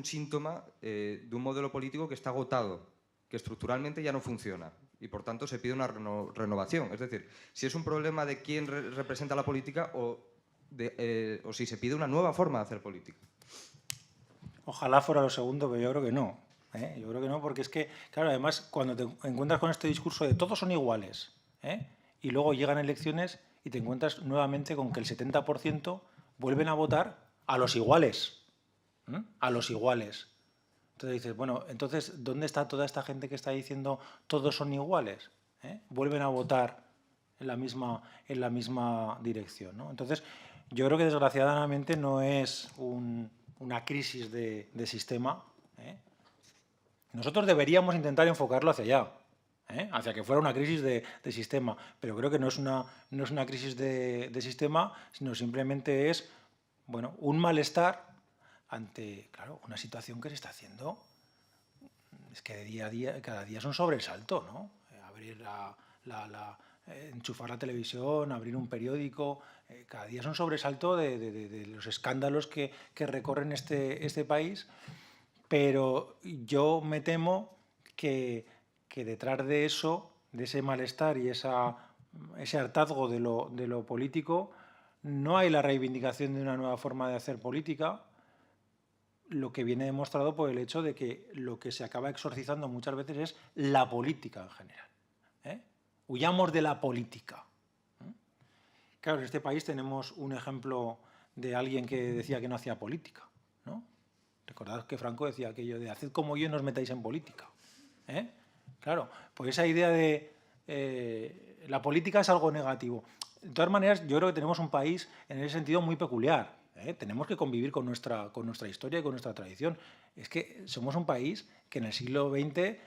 Speaker 6: síntoma de un modelo político que está agotado, que estructuralmente ya no funciona y por tanto se pide una renovación. Es decir, si es un problema de quién representa la política o si se pide una nueva forma de hacer política.
Speaker 2: Ojalá fuera lo segundo, pero yo creo que no. Yo creo que no, porque es que, claro, además, cuando te encuentras con este discurso de todos son iguales, y luego llegan elecciones y te encuentras nuevamente con que el 70% vuelven a votar a los iguales. A los iguales. Entonces dices, bueno, entonces, ¿dónde está toda esta gente que está diciendo todos son iguales? Vuelven a votar en la misma dirección, ¿no? Entonces, yo creo que desgraciadamente no es una crisis de sistema. Nosotros deberíamos intentar enfocarlo hacia allá, hacia que fuera una crisis de sistema, pero creo que no es una crisis de sistema, sino simplemente es, bueno, un malestar ante, claro, una situación que se está haciendo. Es que de día a día, cada día es un sobresalto, ¿no? Abrir enchufar la televisión, abrir un periódico, cada día es un sobresalto de los escándalos que recorren este país, pero yo me temo que detrás de eso, de ese malestar y ese hartazgo de lo político, no hay la reivindicación de una nueva forma de hacer política, lo que viene demostrado por el hecho de que lo que se acaba exorcizando muchas veces es la política en general. Huyamos de la política. Claro, en este país tenemos un ejemplo de alguien que decía que no hacía política, ¿no? Recordad que Franco decía aquello de haced como yo y no os metáis en política. Claro, pues esa idea de la política es algo negativo. De todas maneras, yo creo que tenemos un país en ese sentido muy peculiar. Tenemos que convivir con nuestra historia y con nuestra tradición. Es que somos un país que en el siglo XX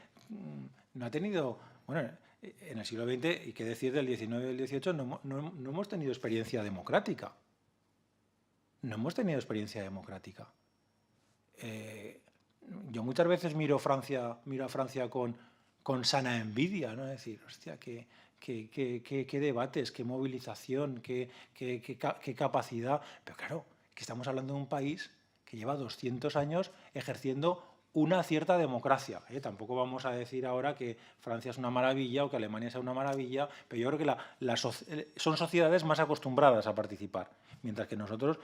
Speaker 2: no ha tenido... Bueno, en el siglo XX, y qué decir del XIX y del XVIII, no hemos tenido experiencia democrática. No hemos tenido experiencia democrática. Yo muchas veces miro a Francia con sana envidia, ¿no? Es decir, hostia, qué debates, qué movilización, qué capacidad. Pero claro, que estamos hablando de un país que lleva 200 años ejerciendo una cierta democracia. Tampoco vamos a decir ahora que Francia es una maravilla o que Alemania sea una maravilla, pero yo creo que son sociedades más acostumbradas a participar, mientras que nosotros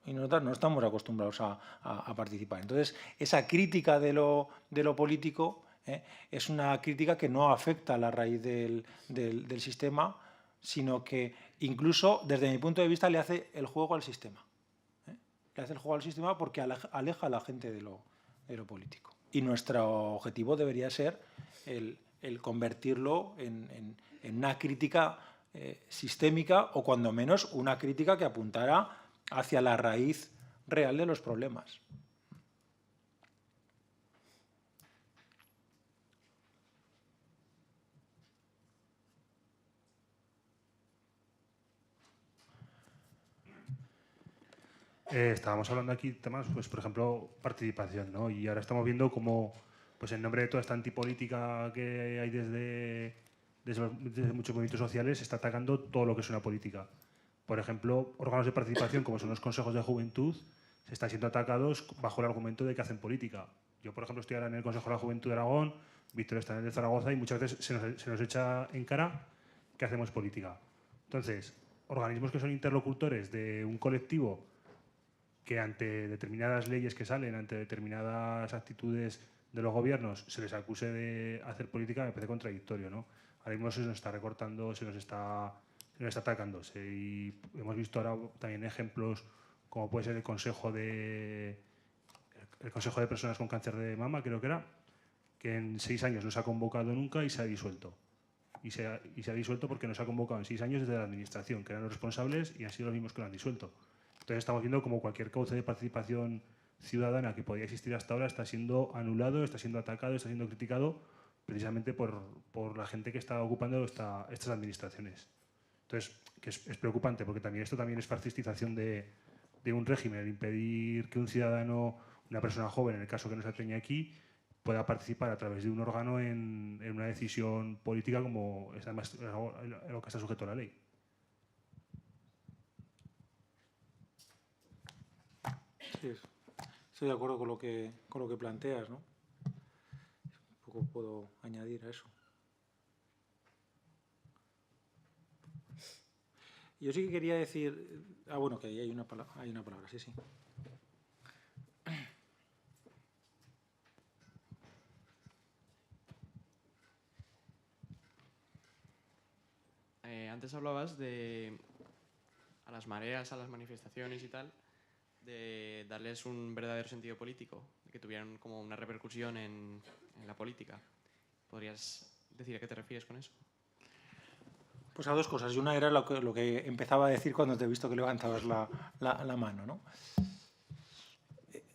Speaker 2: y nosotras no estamos acostumbrados a participar. Entonces, esa crítica de lo político es una crítica que no afecta a la raíz del sistema, sino que incluso, desde mi punto de vista, le hace el juego al sistema. Le hace el juego al sistema porque aleja a la gente de lo político. Y nuestro objetivo debería ser el convertirlo en una crítica sistémica, o cuando menos una crítica que apuntara hacia la raíz real de los problemas.
Speaker 7: estábamos hablando aquí de temas, pues, por ejemplo, participación, ¿no? Y ahora estamos viendo cómo, pues, en nombre de toda esta antipolítica que hay desde muchos movimientos sociales, se está atacando todo lo que es una política. Por ejemplo, órganos de participación, como son los consejos de juventud, se están siendo atacados bajo el argumento de que hacen política. Yo, por ejemplo, estoy ahora en el Consejo de la Juventud de Aragón, Víctor está en el de Zaragoza y muchas veces se nos echa en cara que hacemos política. Entonces, organismos que son interlocutores de un colectivo que ante determinadas leyes que salen, ante determinadas actitudes de los gobiernos, se les acuse de hacer política, me parece contradictorio, ¿no? Ahora mismo se nos está recortando, se nos está atacando. Y hemos visto ahora también ejemplos como puede ser el Consejo de Personas con Cáncer de Mama, creo que era, que en 6 años no se ha convocado nunca y se ha disuelto. Y se ha disuelto porque no se ha convocado en 6 años desde la Administración, que eran los responsables y han sido los mismos que lo han disuelto. Entonces estamos viendo como cualquier cauce de participación ciudadana que podía existir hasta ahora está siendo anulado, está siendo atacado, está siendo criticado precisamente por la gente que está ocupando estas administraciones. Entonces, que es preocupante porque también esto también es fascistización de un régimen, el impedir que un ciudadano, una persona joven, en el caso que nos atañe aquí, pueda participar a través de un órgano en una decisión política como es además lo que está sujeto a la ley.
Speaker 2: Sí, estoy de acuerdo con lo que planteas, ¿no? Poco puedo añadir a eso. Yo sí que quería decir... bueno, que ahí hay una palabra, sí.
Speaker 8: Antes hablabas de a las mareas, a las manifestaciones y tal, de darles un verdadero sentido político, de que tuvieran como una repercusión en la política. ¿Podrías decir a qué te refieres con eso?
Speaker 2: Pues a dos cosas. Y una era lo que empezaba a decir cuando te he visto que levantabas la mano, ¿no?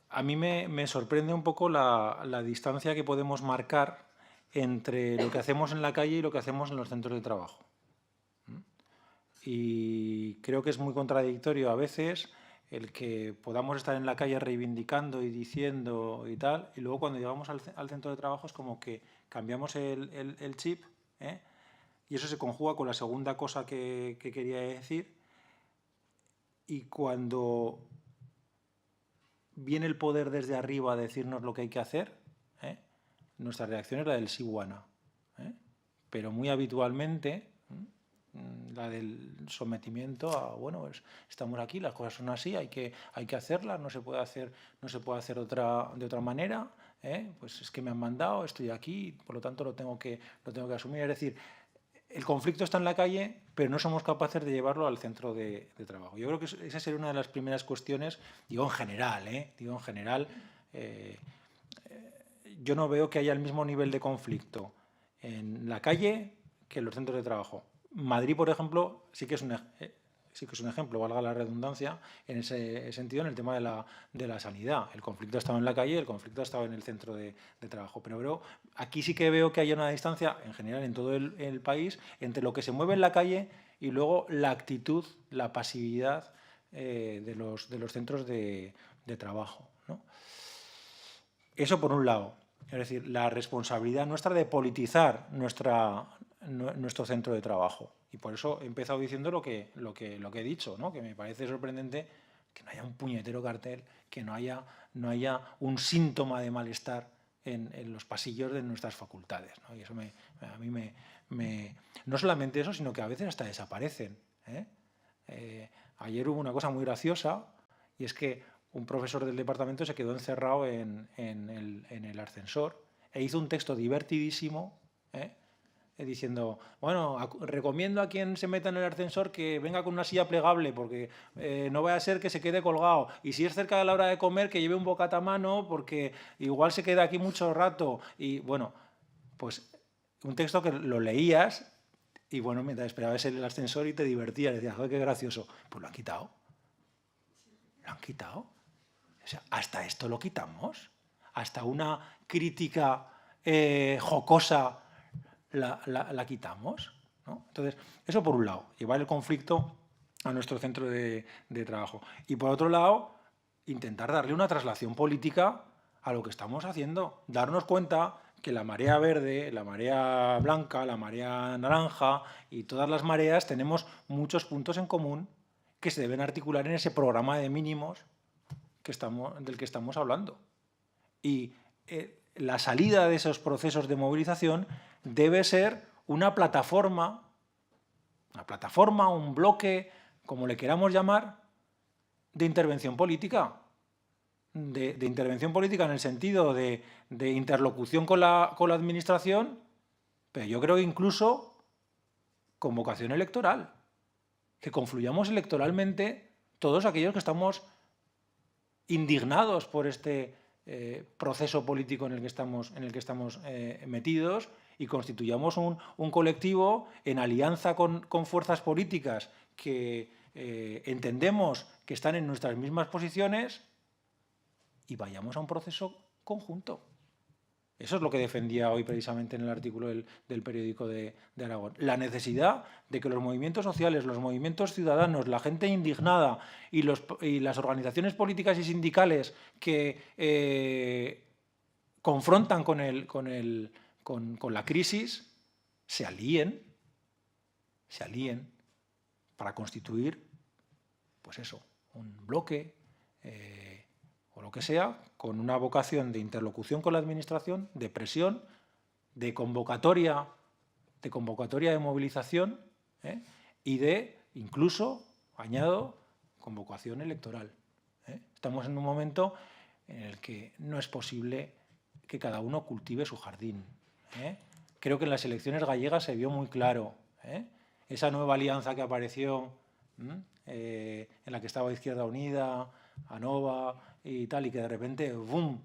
Speaker 2: A mí me sorprende un poco la distancia que podemos marcar entre lo que hacemos en la calle y lo que hacemos en los centros de trabajo. Y creo que es muy contradictorio a veces el que podamos estar en la calle reivindicando y diciendo y tal, y luego cuando llegamos al centro de trabajo es como que cambiamos el chip, ¿eh? Y eso se conjuga con la segunda cosa que quería decir, y cuando viene el poder desde arriba a decirnos lo que hay que hacer, ¿eh? Nuestra reacción es la del sí guana, ¿eh? Pero muy habitualmente la del sometimiento a, bueno, pues estamos aquí, las cosas son así, hay que hacerlas, no se puede hacer de otra manera, ¿eh? Pues es que me han mandado, estoy aquí, por lo tanto lo tengo que asumir. Es decir, el conflicto está en la calle, pero no somos capaces de llevarlo al centro de trabajo. Yo creo que esa sería una de las primeras cuestiones, digo en general, yo no veo que haya el mismo nivel de conflicto en la calle que en los centros de trabajo. Madrid, por ejemplo, sí que es un ejemplo, valga la redundancia, en ese sentido, en el tema de la sanidad. El conflicto ha estado en la calle, el conflicto ha estado en el centro de trabajo. Pero aquí sí que veo que hay una distancia, en general, en todo el país, entre lo que se mueve en la calle y luego la actitud, la pasividad de los centros de trabajo, ¿no? Eso por un lado. Es decir, la responsabilidad nuestra de politizar nuestro centro de trabajo. Y por eso he empezado diciendo lo que he dicho, ¿no? Que me parece sorprendente que no haya un puñetero cartel, que no haya un síntoma de malestar en los pasillos de nuestras facultades, ¿no? Y eso a mí no solamente eso, sino que a veces hasta desaparecen, ¿eh? Ayer hubo una cosa muy graciosa, y es que un profesor del departamento se quedó encerrado en el ascensor e hizo un texto divertidísimo, diciendo, bueno, recomiendo a quien se meta en el ascensor que venga con una silla plegable porque no vaya a ser que se quede colgado, y si es cerca de la hora de comer que lleve un bocata a mano porque igual se queda aquí mucho rato. Y bueno, pues un texto que lo leías y bueno, mientras esperabas el ascensor y te divertías, decías, joder, qué gracioso. Pues lo han quitado. Lo han quitado. O sea, hasta esto lo quitamos. Hasta una crítica jocosa la quitamos, ¿no? Entonces, eso por un lado, llevar el conflicto a nuestro centro de trabajo. Y por otro lado, intentar darle una traslación política a lo que estamos haciendo. Darnos cuenta que la marea verde, la marea blanca, la marea naranja y todas las mareas tenemos muchos puntos en común que se deben articular en ese programa de mínimos del que estamos hablando. Y la salida de esos procesos de movilización debe ser una plataforma, un bloque, como le queramos llamar, de intervención política. De intervención política en el sentido de interlocución con la administración, pero yo creo que incluso convocación electoral, que confluyamos electoralmente todos aquellos que estamos indignados por este proceso político en el que estamos metidos y constituyamos un colectivo en alianza con fuerzas políticas que entendemos que están en nuestras mismas posiciones y vayamos a un proceso conjunto. Eso es lo que defendía hoy precisamente en el artículo del periódico de Aragón. La necesidad de que los movimientos sociales, los movimientos ciudadanos, la gente indignada y las organizaciones políticas y sindicales que confrontan con la crisis se alíen para constituir, pues eso, un bloque o lo que sea, con una vocación de interlocución con la administración, de presión, de convocatoria de movilización y de, incluso, añado, convocación electoral. Estamos en un momento en el que no es posible que cada uno cultive su jardín. Creo que en las elecciones gallegas se vio muy claro esa nueva alianza que apareció, en la que estaba Izquierda Unida, ANOVA y tal, y que de repente, ¡boom!,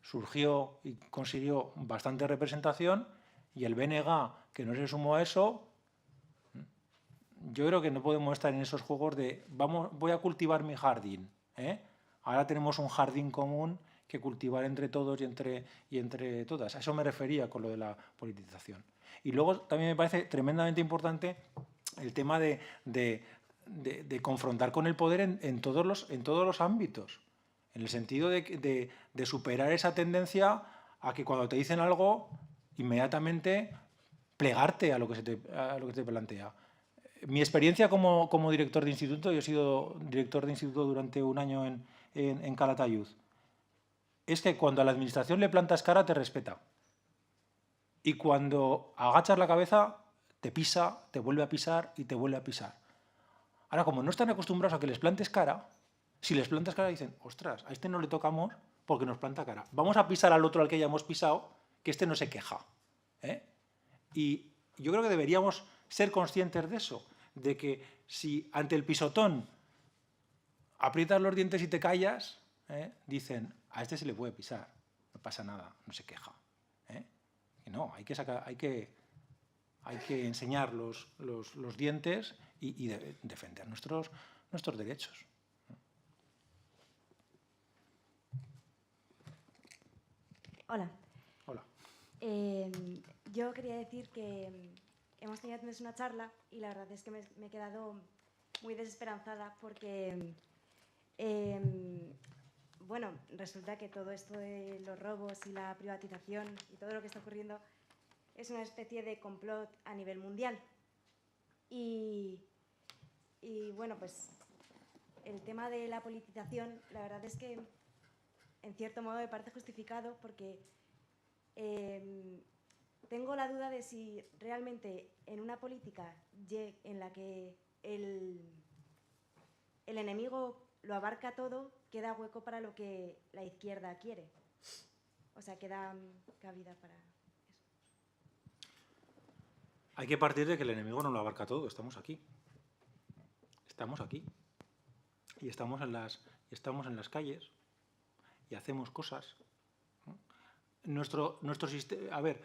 Speaker 2: surgió y consiguió bastante representación, y el BNG, que no se sumó a eso, yo creo que no podemos estar en esos juegos de voy a cultivar mi jardín. Ahora tenemos un jardín común que cultivar entre todos y entre todas. A eso me refería con lo de la politización. Y luego también me parece tremendamente importante el tema de confrontar con el poder en todos los ámbitos, en el sentido de superar esa tendencia a que cuando te dicen algo, inmediatamente plegarte a lo que se te plantea. Mi experiencia como director de instituto, yo he sido director de instituto durante un año en Calatayud, es que cuando a la administración le plantas cara te respeta, y cuando agachas la cabeza te pisa, te vuelve a pisar y te vuelve a pisar. Ahora, como no están acostumbrados a que les plantes cara, si les plantas cara dicen, ostras, a este no le tocamos porque nos planta cara. Vamos a pisar al otro al que ya hemos pisado, que este no se queja. Y yo creo que deberíamos ser conscientes de eso, de que si ante el pisotón aprietas los dientes y te callas, dicen, a este se le puede pisar, no pasa nada, no se queja. Y no, hay que enseñar los dientes y defender nuestros derechos.
Speaker 9: Hola.
Speaker 2: Hola.
Speaker 9: Yo quería decir que hemos tenido antes una charla y la verdad es que me he quedado muy desesperanzada porque, bueno, resulta que todo esto de los robos y la privatización y todo lo que está ocurriendo es una especie de complot a nivel mundial. Y bueno, pues el tema de la politización, la verdad es que en cierto modo me parece justificado porque tengo la duda de si realmente en una política en la que el enemigo lo abarca todo, queda hueco para lo que la izquierda quiere. O sea, queda cabida para eso.
Speaker 2: Hay que partir de que el enemigo no lo abarca todo. Estamos aquí. Estamos aquí. Y estamos en las calles. Y hacemos cosas. Nuestro sistema... A ver,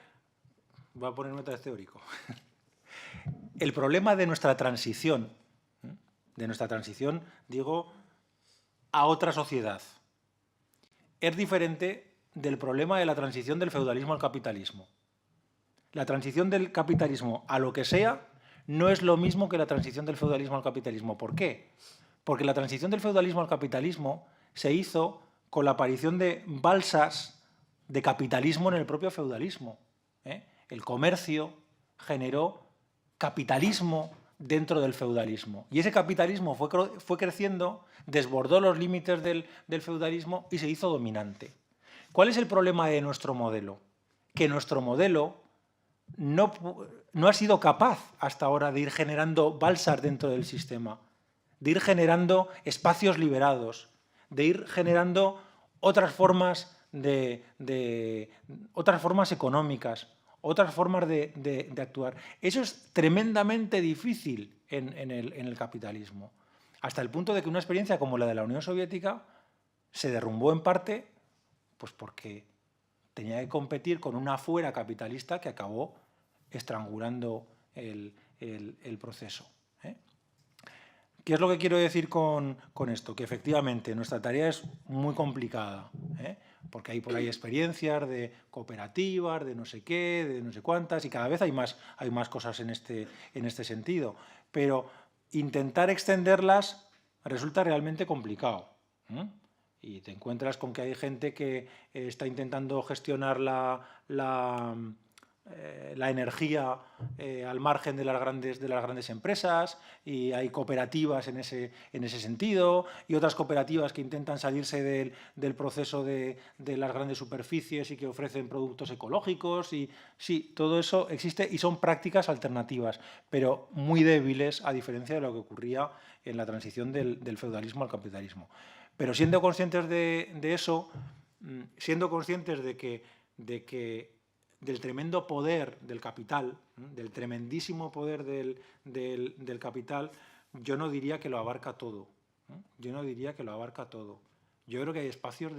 Speaker 2: voy a ponerme otra vez teórico. El problema de nuestra transición, digo, a otra sociedad, es diferente del problema de la transición del feudalismo al capitalismo. La transición del capitalismo a lo que sea no es lo mismo que la transición del feudalismo al capitalismo. ¿Por qué? Porque la transición del feudalismo al capitalismo se hizo con la aparición de balsas de capitalismo en el propio feudalismo. El comercio generó capitalismo dentro del feudalismo. Y ese capitalismo fue creciendo, desbordó los límites del feudalismo y se hizo dominante. ¿Cuál es el problema de nuestro modelo? Que nuestro modelo no ha sido capaz hasta ahora de ir generando balsas dentro del sistema, de ir generando espacios liberados, de ir generando otras formas otras formas económicas, otras formas de actuar. Eso es tremendamente difícil en el capitalismo, hasta el punto de que una experiencia como la de la Unión Soviética se derrumbó en parte pues porque tenía que competir con una fuera capitalista que acabó estrangulando el proceso. ¿Qué es lo que quiero decir con esto? Que efectivamente nuestra tarea es muy complicada, porque hay por ahí experiencias de cooperativas, de no sé qué, de no sé cuántas, y cada vez hay más cosas en este sentido. Pero intentar extenderlas resulta realmente complicado. Y te encuentras con que hay gente que está intentando gestionar la energía al margen de las grandes empresas, y hay cooperativas en ese sentido, y otras cooperativas que intentan salirse del proceso de las grandes superficies y que ofrecen productos ecológicos. Y sí, todo eso existe y son prácticas alternativas, pero muy débiles a diferencia de lo que ocurría en la transición del feudalismo al capitalismo. Pero siendo conscientes de eso, siendo conscientes de que del tremendo poder del capital, del tremendísimo poder del capital, yo no diría que lo abarca todo. Yo no diría que lo abarca todo. Yo creo que hay espacios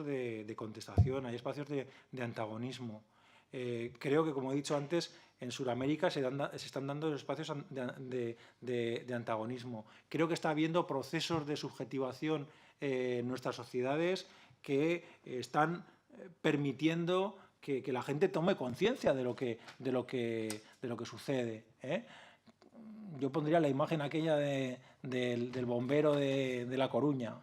Speaker 2: de contestación, hay espacios de antagonismo. Creo que, como he dicho antes, en Sudamérica se están dando espacios de antagonismo. Creo que está habiendo procesos de subjetivación en nuestras sociedades que están permitiendo que la gente tome conciencia de lo que sucede. Yo pondría la imagen aquella del bombero de La Coruña,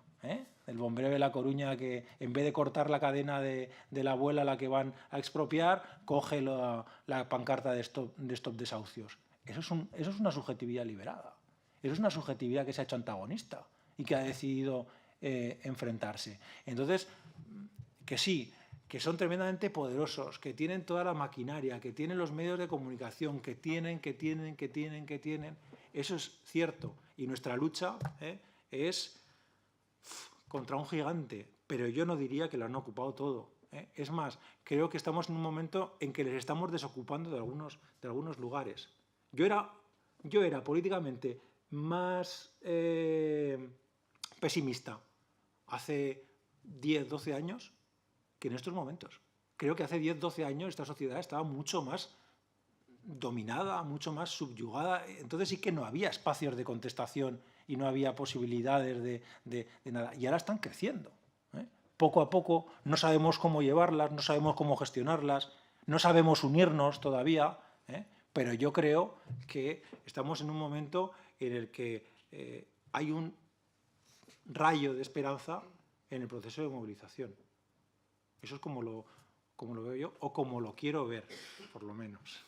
Speaker 2: el bombero de La Coruña, que en vez de cortar la cadena de la abuela a la que van a expropiar, coge la pancarta de stop desahucios. Eso es una subjetividad liberada. Eso es una subjetividad que se ha hecho antagonista y que ha decidido enfrentarse. Entonces, que sí, que son tremendamente poderosos, que tienen toda la maquinaria, que tienen los medios de comunicación, que tienen. Eso es cierto. Y nuestra lucha es contra un gigante, pero yo no diría que lo han ocupado todo. Es más, creo que estamos en un momento en que les estamos desocupando de algunos lugares. Yo era políticamente más pesimista hace 10, 12 años que en estos momentos. Creo que hace 10, 12 años esta sociedad estaba mucho más dominada, mucho más subyugada. Entonces sí que no había espacios de contestación y no había posibilidades de nada. Y ahora están creciendo. Poco a poco no sabemos cómo llevarlas, no sabemos cómo gestionarlas, no sabemos unirnos todavía, pero yo creo que estamos en un momento en el que hay un rayo de esperanza en el proceso de movilización. Eso es como lo veo yo, o como lo quiero ver, por lo menos.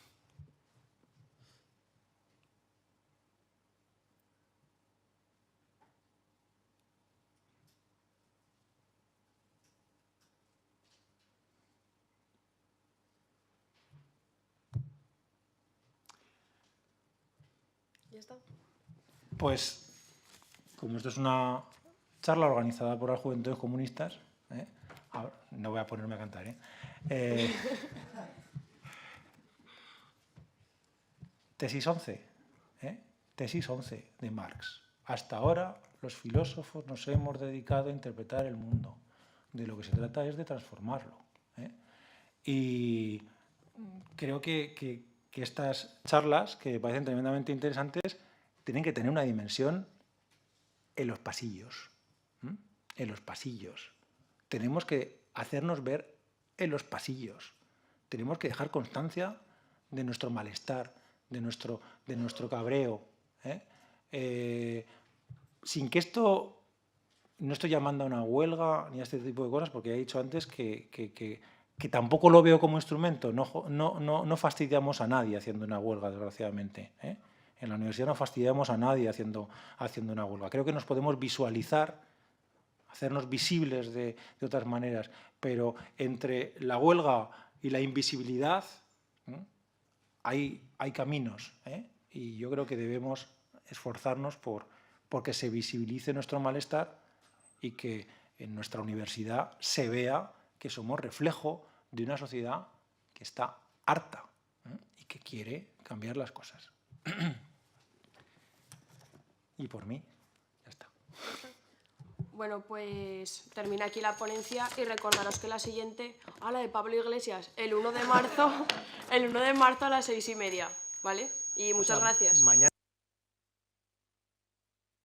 Speaker 1: ¿Ya está?
Speaker 2: Pues, como esto es una charla organizada por las Juventudes Comunistas, no voy a ponerme a cantar, Tesis 11, Tesis 11 de Marx. Hasta ahora los filósofos nos hemos dedicado a interpretar el mundo. De lo que se trata es de transformarlo. Y creo que estas charlas, que me parecen tremendamente interesantes, tienen que tener una dimensión en los pasillos. En los pasillos. Tenemos que hacernos ver en los pasillos. Tenemos que dejar constancia de nuestro malestar, de nuestro cabreo. Sin que esto no estoy llamando a una huelga ni a este tipo de cosas, porque he dicho antes que tampoco lo veo como instrumento. No fastidiamos a nadie haciendo una huelga, desgraciadamente, ¿eh? En la universidad no fastidiamos a nadie haciendo una huelga. Creo que nos podemos visualizar, hacernos visibles de otras maneras, pero entre la huelga y la invisibilidad, ¿eh? hay caminos, ¿eh? Y yo creo que debemos esforzarnos por que se visibilice nuestro malestar y que en nuestra universidad se vea que somos reflejo de una sociedad que está harta, ¿eh? Y que quiere cambiar las cosas. Y por mí, ya está.
Speaker 1: Bueno, pues termina aquí la ponencia y recordaros que la siguiente, la de Pablo Iglesias, el 1 de marzo a las 6:30, ¿vale? Y muchas gracias.
Speaker 2: Mañana.